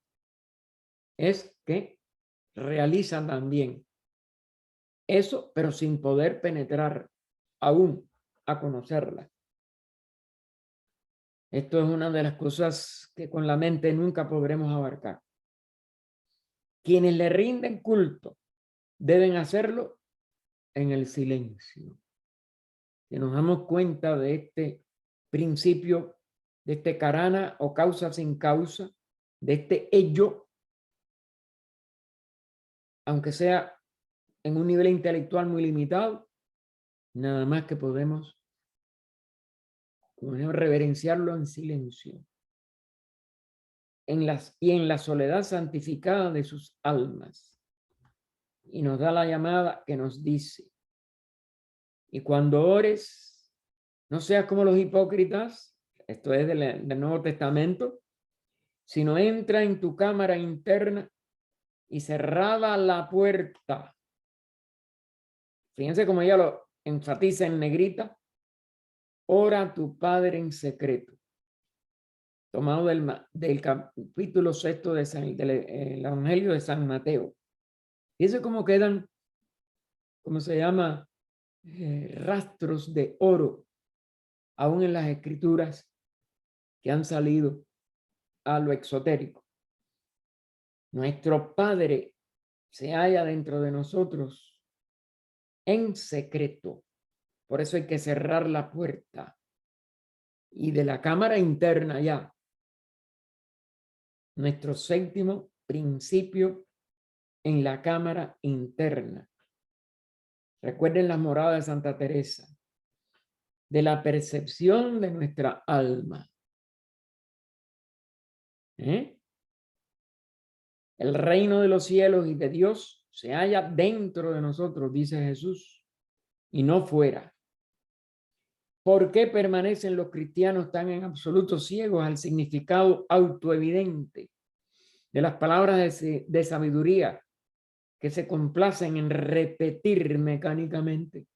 es que realizan también eso, pero sin poder penetrar aún a conocerla. Esto es una de las cosas que con la mente nunca podremos abarcar. Quienes le rinden culto deben hacerlo en el silencio. Que nos damos cuenta de este principio, de este Karana o causa sin causa, de este ello, aunque sea en un nivel intelectual muy limitado, nada más que podemos reverenciarlo en silencio, en la soledad santificada de sus almas. Y nos da la llamada que nos dice: y cuando ores, no seas como los hipócritas, esto es del Nuevo Testamento, sino entra en tu cámara interna y cerrada la puerta. Fíjense cómo ella lo enfatiza en negrita. Ora a tu Padre en secreto. Tomado del capítulo 6 del Evangelio de San Mateo. Fíjense cómo quedan, ¿cómo se llama? Rastros de oro, aún en las escrituras que han salido a lo exotérico. Nuestro Padre se halla dentro de nosotros en secreto. Por eso hay que cerrar la puerta. Y de la cámara interna ya, nuestro séptimo principio en la cámara interna. Recuerden las moradas de Santa Teresa. de la percepción de nuestra alma. El reino de los cielos y de Dios se halla dentro de nosotros, dice Jesús, y no fuera. ¿Por qué permanecen los cristianos tan en absoluto ciegos al significado autoevidente de las palabras de sabiduría que se complacen en repetir mecánicamente?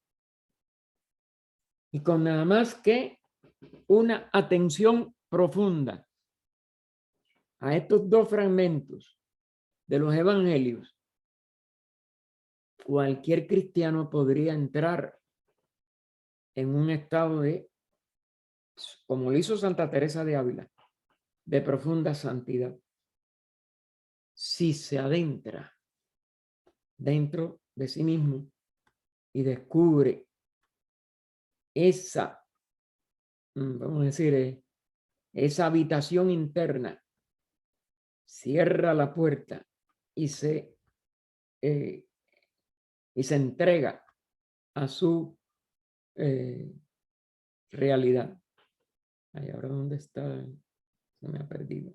Y con nada más que una atención profunda a estos dos fragmentos de los evangelios, cualquier cristiano podría entrar en un estado de, como lo hizo Santa Teresa de Ávila, de profunda santidad, si se adentra dentro de sí mismo y descubre esa, vamos a decir, esa habitación interna, cierra la puerta y se entrega a su realidad. Ay, ahora dónde está, se me ha perdido.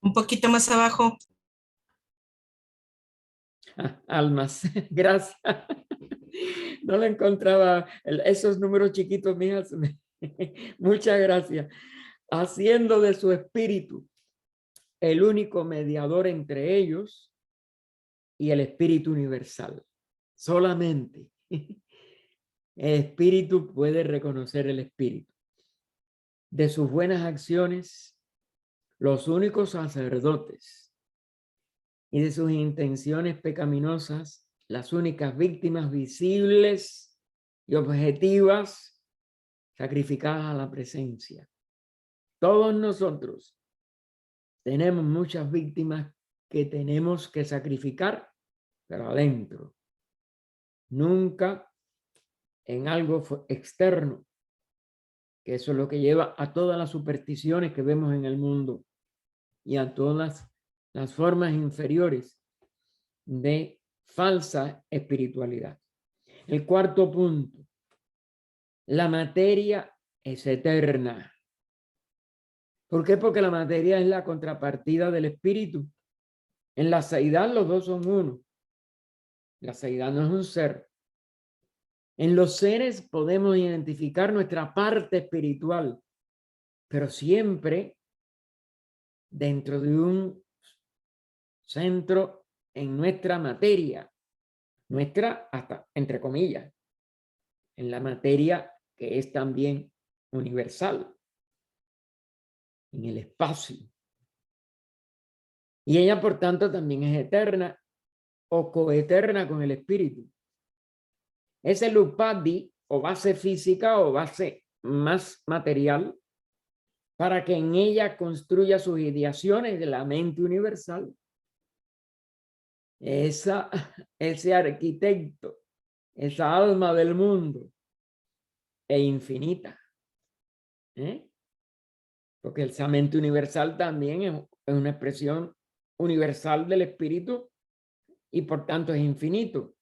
Un poquito más abajo.
Almas, gracias. No lo encontraba, esos números chiquitos, mijas. Muchas gracias. Haciendo de su espíritu el único mediador entre ellos y el espíritu universal. Solamente el espíritu puede reconocer el espíritu. De sus buenas acciones, los únicos sacerdotes, y de sus intenciones pecaminosas, las únicas víctimas visibles y objetivas sacrificadas a la presencia. Todos nosotros tenemos muchas víctimas que tenemos que sacrificar, pero adentro. Nunca en algo externo, que eso es lo que lleva a todas las supersticiones que vemos en el mundo y a todas las formas inferiores de falsa espiritualidad. El cuarto punto, la materia es eterna. ¿Por qué? Porque la materia es la contrapartida del espíritu. En la seidad los dos son uno. La seidad no es un ser. En los seres podemos identificar nuestra parte espiritual, pero siempre dentro de un centro en nuestra materia, nuestra hasta entre comillas, en la materia que es también universal, en el espacio. Y ella, por tanto, también es eterna o coeterna con el espíritu. Es el upadi o base física o base más material para que en ella construya sus ideaciones de la mente universal. Ese arquitecto, esa alma del mundo e infinita. Porque esa mente universal también es una expresión universal del espíritu y por tanto es infinito.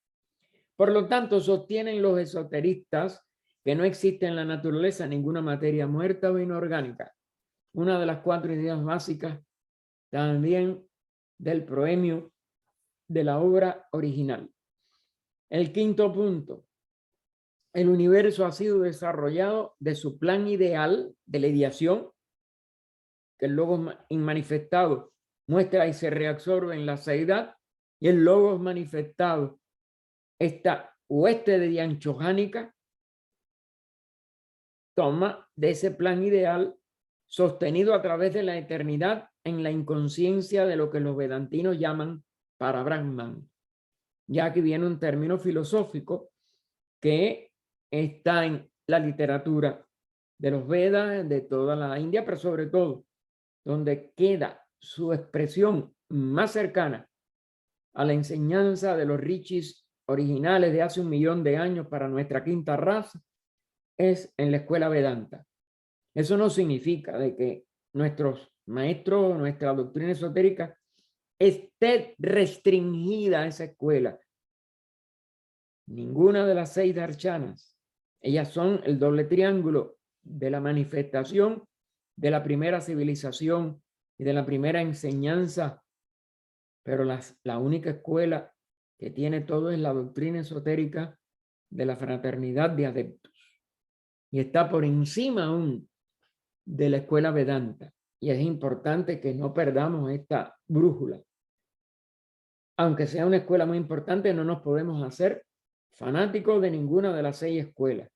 Por lo tanto, sostienen los esoteristas que no existe en la naturaleza ninguna materia muerta o inorgánica. Una de las 4 ideas básicas también del proemio de la obra original. El quinto punto. El universo ha sido desarrollado de su plan ideal de la ideación, que el logos manifestado muestra y se reabsorbe en la seidad, y el logos manifestado, esta hueste de dianchojánica, toma de ese plan ideal sostenido a través de la eternidad en la inconsciencia de lo que los vedantinos llaman para Brahman. Ya aquí viene un término filosófico que está en la literatura de los Vedas, de toda la India, pero sobre todo donde queda su expresión más cercana a la enseñanza de los rishis originales de hace 1 millón de años para nuestra quinta raza, es en la escuela Vedanta. Eso no significa de que nuestros maestros, nuestra doctrina esotérica esté restringida a esa escuela. Ninguna de las 6 darshanas Ellas son el doble triángulo de la manifestación de la primera civilización y de la primera enseñanza, pero la única escuela que tiene todo es la doctrina esotérica de la fraternidad de adeptos. Y está por encima aún de la escuela Vedanta. Y es importante que no perdamos esta brújula. Aunque sea una escuela muy importante, no nos podemos hacer fanáticos de ninguna de las 6 escuelas.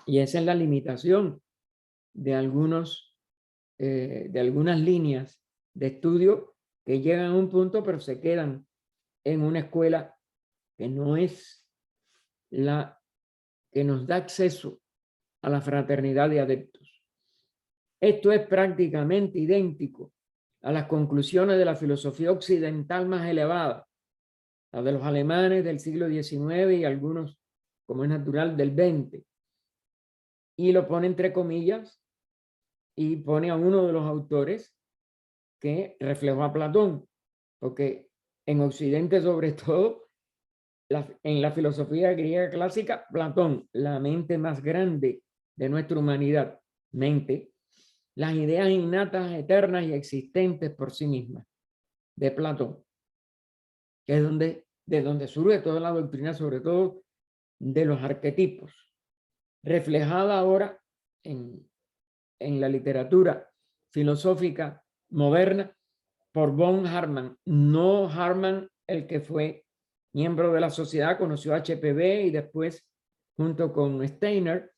Y esa es la limitación de algunas líneas de estudio que llegan a un punto, pero se quedan en una escuela que no es la que nos da acceso a la fraternidad de adeptos. Esto es prácticamente idéntico a las conclusiones de la filosofía occidental más elevada, la de los alemanes del siglo XIX y algunos, como es natural, del XX. Y lo pone entre comillas y pone a uno de los autores que reflejó a Platón, porque en Occidente, sobre todo, en la filosofía griega clásica, Platón, la mente más grande de nuestra humanidad, mente, las ideas innatas, eternas y existentes por sí mismas, de Platón, que es de donde surge toda la doctrina, sobre todo de los arquetipos, reflejada ahora en la literatura filosófica moderna por von Hartmann. No Hartmann, el que fue miembro de la sociedad, conoció a HPV y después, junto con Steiner,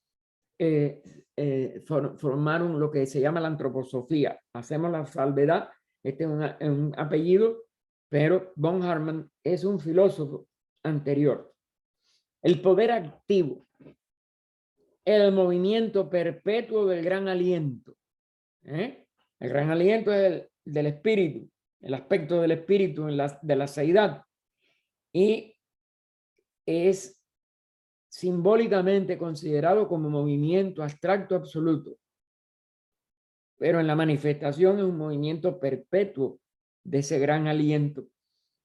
formaron lo que se llama la antroposofía. Hacemos la salvedad, este es un apellido, pero von Hartmann es un filósofo anterior. El poder activo, el movimiento perpetuo del gran aliento. El gran aliento es el del espíritu, el aspecto del espíritu de la seidad, y es simbólicamente considerado como movimiento abstracto absoluto, pero en la manifestación es un movimiento perpetuo de ese gran aliento.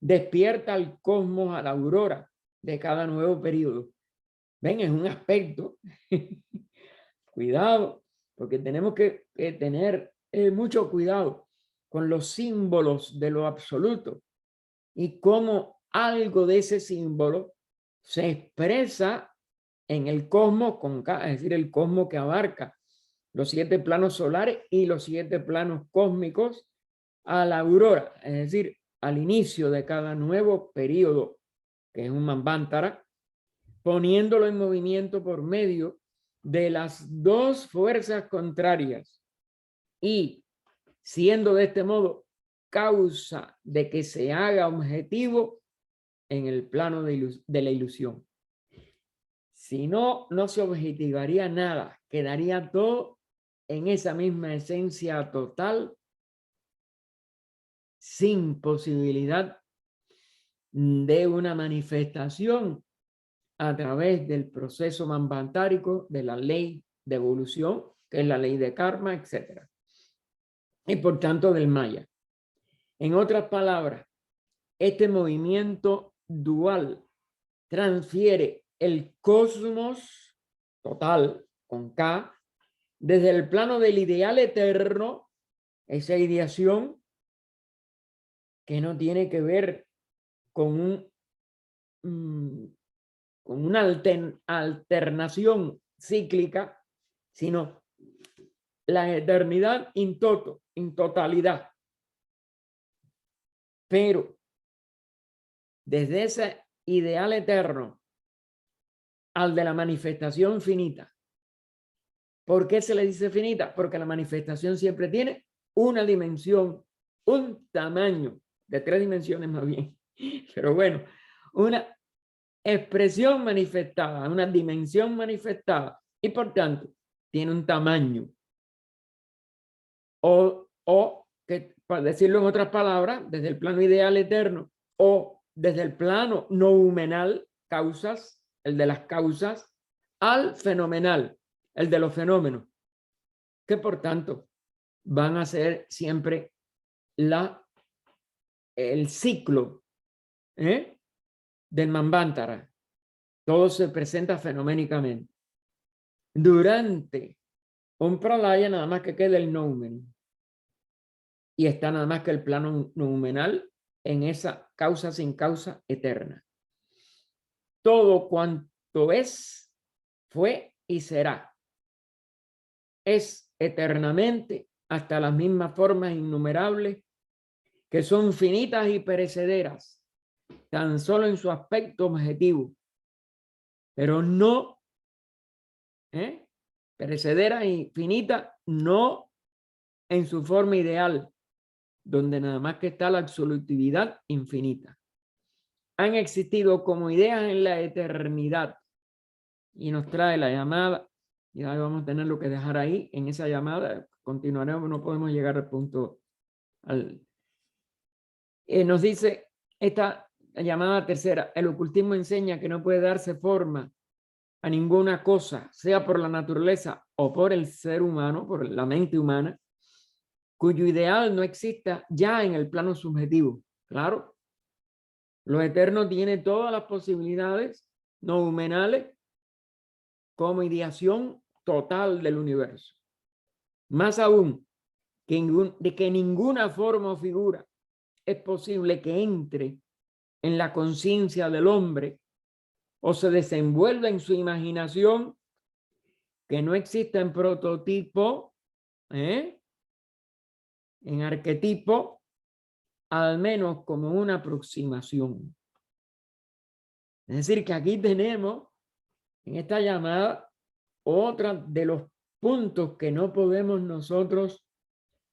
Despierta al cosmos a la aurora de cada nuevo periodo. Ven, es un aspecto. Cuidado, porque tenemos que tener mucho cuidado con los símbolos de lo absoluto y cómo algo de ese símbolo se expresa en el cosmos con K, es decir, el cosmos que abarca los 7 planos solares y los 7 planos cósmicos a la aurora, es decir, al inicio de cada nuevo periodo, que es un Manvantara, poniéndolo en movimiento por medio de las 2 fuerzas contrarias y siendo de este modo causa de que se haga objetivo en el plano de la ilusión. Si no, no se objetivaría nada, quedaría todo en esa misma esencia total, sin posibilidad de una manifestación a través del proceso manvantárico de la ley de evolución, que es la ley de karma, etc. Y por tanto del Maya. En otras palabras, este movimiento dual transfiere el cosmos total, con K, desde el plano del ideal eterno, esa ideación que no tiene que ver con con una alternación cíclica, sino la eternidad in toto, en totalidad. Pero desde ese ideal eterno al de la manifestación finita. ¿Por qué se le dice finita? Porque la manifestación siempre tiene una dimensión, un tamaño, de 3 dimensiones más bien. Pero bueno, una expresión manifestada, una dimensión manifestada, y por tanto tiene un tamaño. O que, para decirlo en otras palabras, desde el plano ideal eterno o desde el plano noumenal, causas, el de las causas, al fenomenal, el de los fenómenos, que por tanto van a ser siempre el ciclo del Manvantara. todo se presenta fenoménicamente. Durante un pralaya nada más que queda el noumen. Y está nada más que el plano noumenal en esa causa sin causa eterna. Todo cuanto es, fue y será. Es eternamente hasta las mismas formas innumerables que son finitas y perecederas, tan solo en su aspecto objetivo, pero no, perecedera y finita, no en su forma ideal, donde nada más que está la absolutividad infinita. Han existido como ideas en la eternidad y nos trae la llamada, y ahí vamos a tenerlo que dejar ahí, en esa llamada, continuaremos, no podemos llegar al punto, nos dice esta llamada tercera, el ocultismo enseña que no puede darse forma a ninguna cosa, sea por la naturaleza o por el ser humano, por la mente humana, cuyo ideal no exista ya en el plano subjetivo. Claro, lo eterno tiene todas las posibilidades noumenales como ideación total del universo. Más aún, de que ninguna forma o figura es posible que entre en la conciencia del hombre o se desenvuelva en su imaginación, que no exista en prototipo, en arquetipo, al menos como una aproximación. Es decir, que aquí tenemos en esta llamada otra de los puntos que no podemos nosotros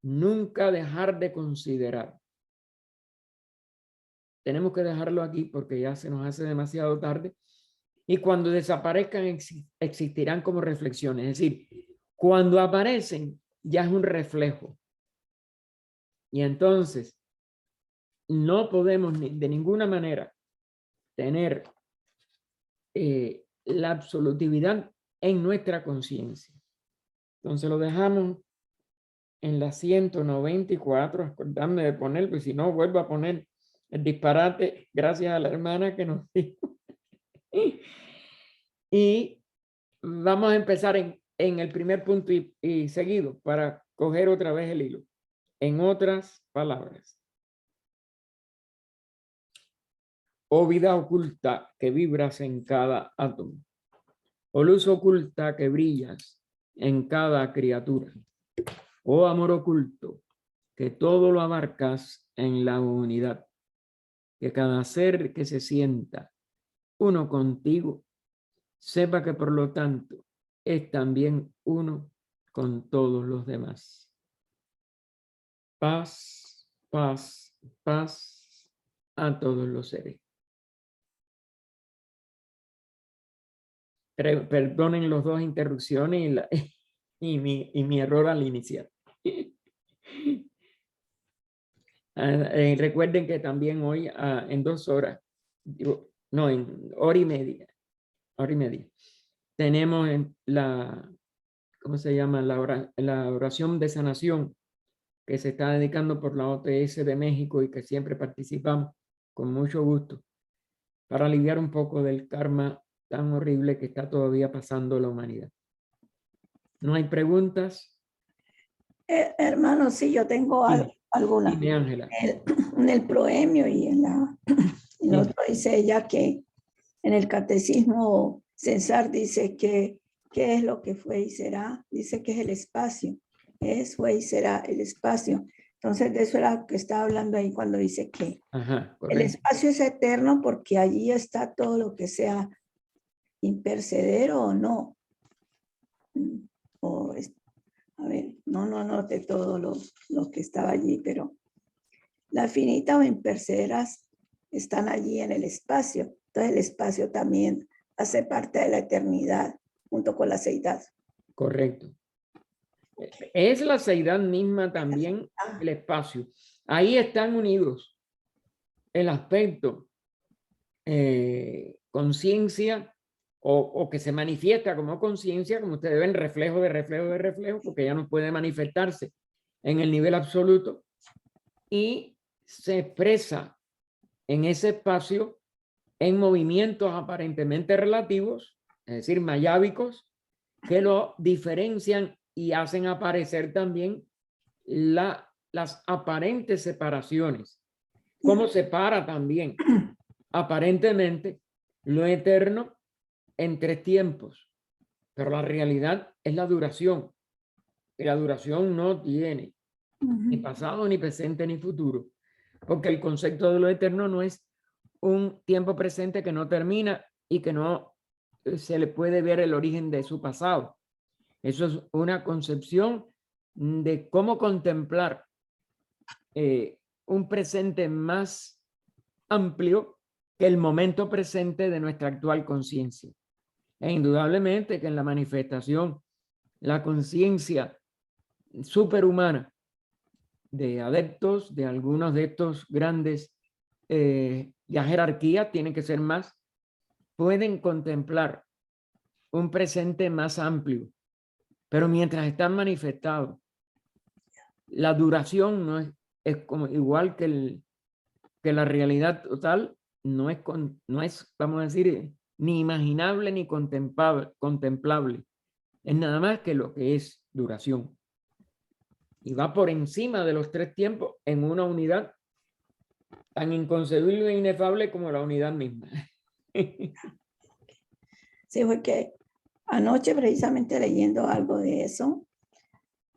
nunca dejar de considerar. Tenemos que dejarlo aquí porque ya se nos hace demasiado tarde. Y cuando desaparezcan existirán como reflexiones. Es decir, cuando aparecen ya es un reflejo. Y entonces no podemos de ninguna manera tener la absolutividad en nuestra conciencia. Entonces lo dejamos en la 194, acordarme de poner, pues si no vuelvo a poner el disparate, gracias a la hermana que nos dijo. Y vamos a empezar en el primer punto y seguido para coger otra vez el hilo. En otras palabras, oh vida oculta que vibras en cada átomo, oh luz oculta que brillas en cada criatura, oh amor oculto que todo lo abarcas en la unidad, que cada ser que se sienta uno contigo, sepa que por lo tanto es también uno con todos los demás. Paz, paz, paz a todos los seres. Perdonen las dos interrupciones y mi error al iniciar. Recuerden que también hoy en 2 horas, no, en hora y media, tenemos ¿cómo se llama? La oración de sanación que se está dedicando por la OTS de México y que siempre participamos con mucho gusto para aliviar un poco del karma tan horrible que está todavía pasando la humanidad. ¿No hay preguntas?
Hermano, sí, yo tengo algunas.
Dime, Ángela.
En el proemio y en el otro dice ella que en el catecismo Censar dice que ¿qué es lo que fue y será? Dice que es el espacio. Es, fue y será el espacio. Entonces, de eso era lo que estaba hablando ahí cuando dice que el espacio es eterno porque allí está todo lo que sea impercedero o no. A ver, no de todo lo que estaba allí, pero la finita o impercederas están allí en el espacio. Entonces, el espacio también hace parte de la eternidad junto con la seidad.
Correcto. Es la seidad misma también el espacio. Ahí están unidos el aspecto conciencia o que se manifiesta como conciencia, como ustedes ven, reflejo de reflejo de reflejo, porque ya no puede manifestarse en el nivel absoluto y se expresa en ese espacio en movimientos aparentemente relativos, es decir, mayábicos, que lo diferencian y hacen aparecer también las aparentes separaciones. ¿Cómo separa también aparentemente lo eterno en tres tiempos? Pero la realidad es la duración. Y la duración no tiene ni pasado, ni presente, ni futuro. Porque el concepto de lo eterno no es un tiempo presente que no termina y que no se le puede ver el origen de su pasado. Eso es una concepción de cómo contemplar un presente más amplio que el momento presente de nuestra actual conciencia. E indudablemente que en la manifestación, la conciencia superhumana de adeptos de algunos de estos grandes ya jerarquía, tienen que ser más, pueden contemplar un presente más amplio, pero mientras están manifestados, la duración no es como igual que la realidad total, no es, vamos a decir, ni imaginable ni contemplable. Es nada más que lo que es duración. Y va por encima de los tres tiempos en una unidad tan inconcebible e inefable como la unidad misma.
Sí, porque anoche precisamente leyendo algo de eso,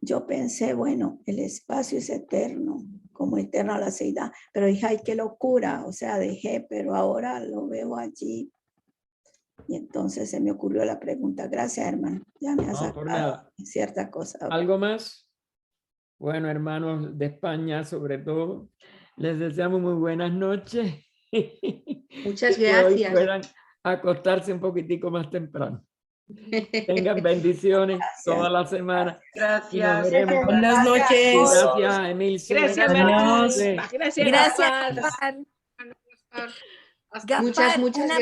yo pensé, bueno, el espacio es eterno, como eterna la seidad, pero dije, ay, qué locura, o sea, dejé, pero ahora lo veo allí. Y entonces se me ocurrió la pregunta. Gracias, hermano. Ya me has sacado cierta cosa.
¿Algo más? Bueno, hermanos de España, sobre todo, les deseamos muy buenas noches.
Muchas
Que hoy
gracias.
puedan acostarse un poquitico más temprano. Tengan bendiciones toda la semana. Y nos
Gracias.
veremos.
Buenas noches.
Gracias, Emil.
Gracias,
Adiós.
Gracias,
Gracias,
Gaspar.
Gaspar.
Muchas
Gaspar,
gracias.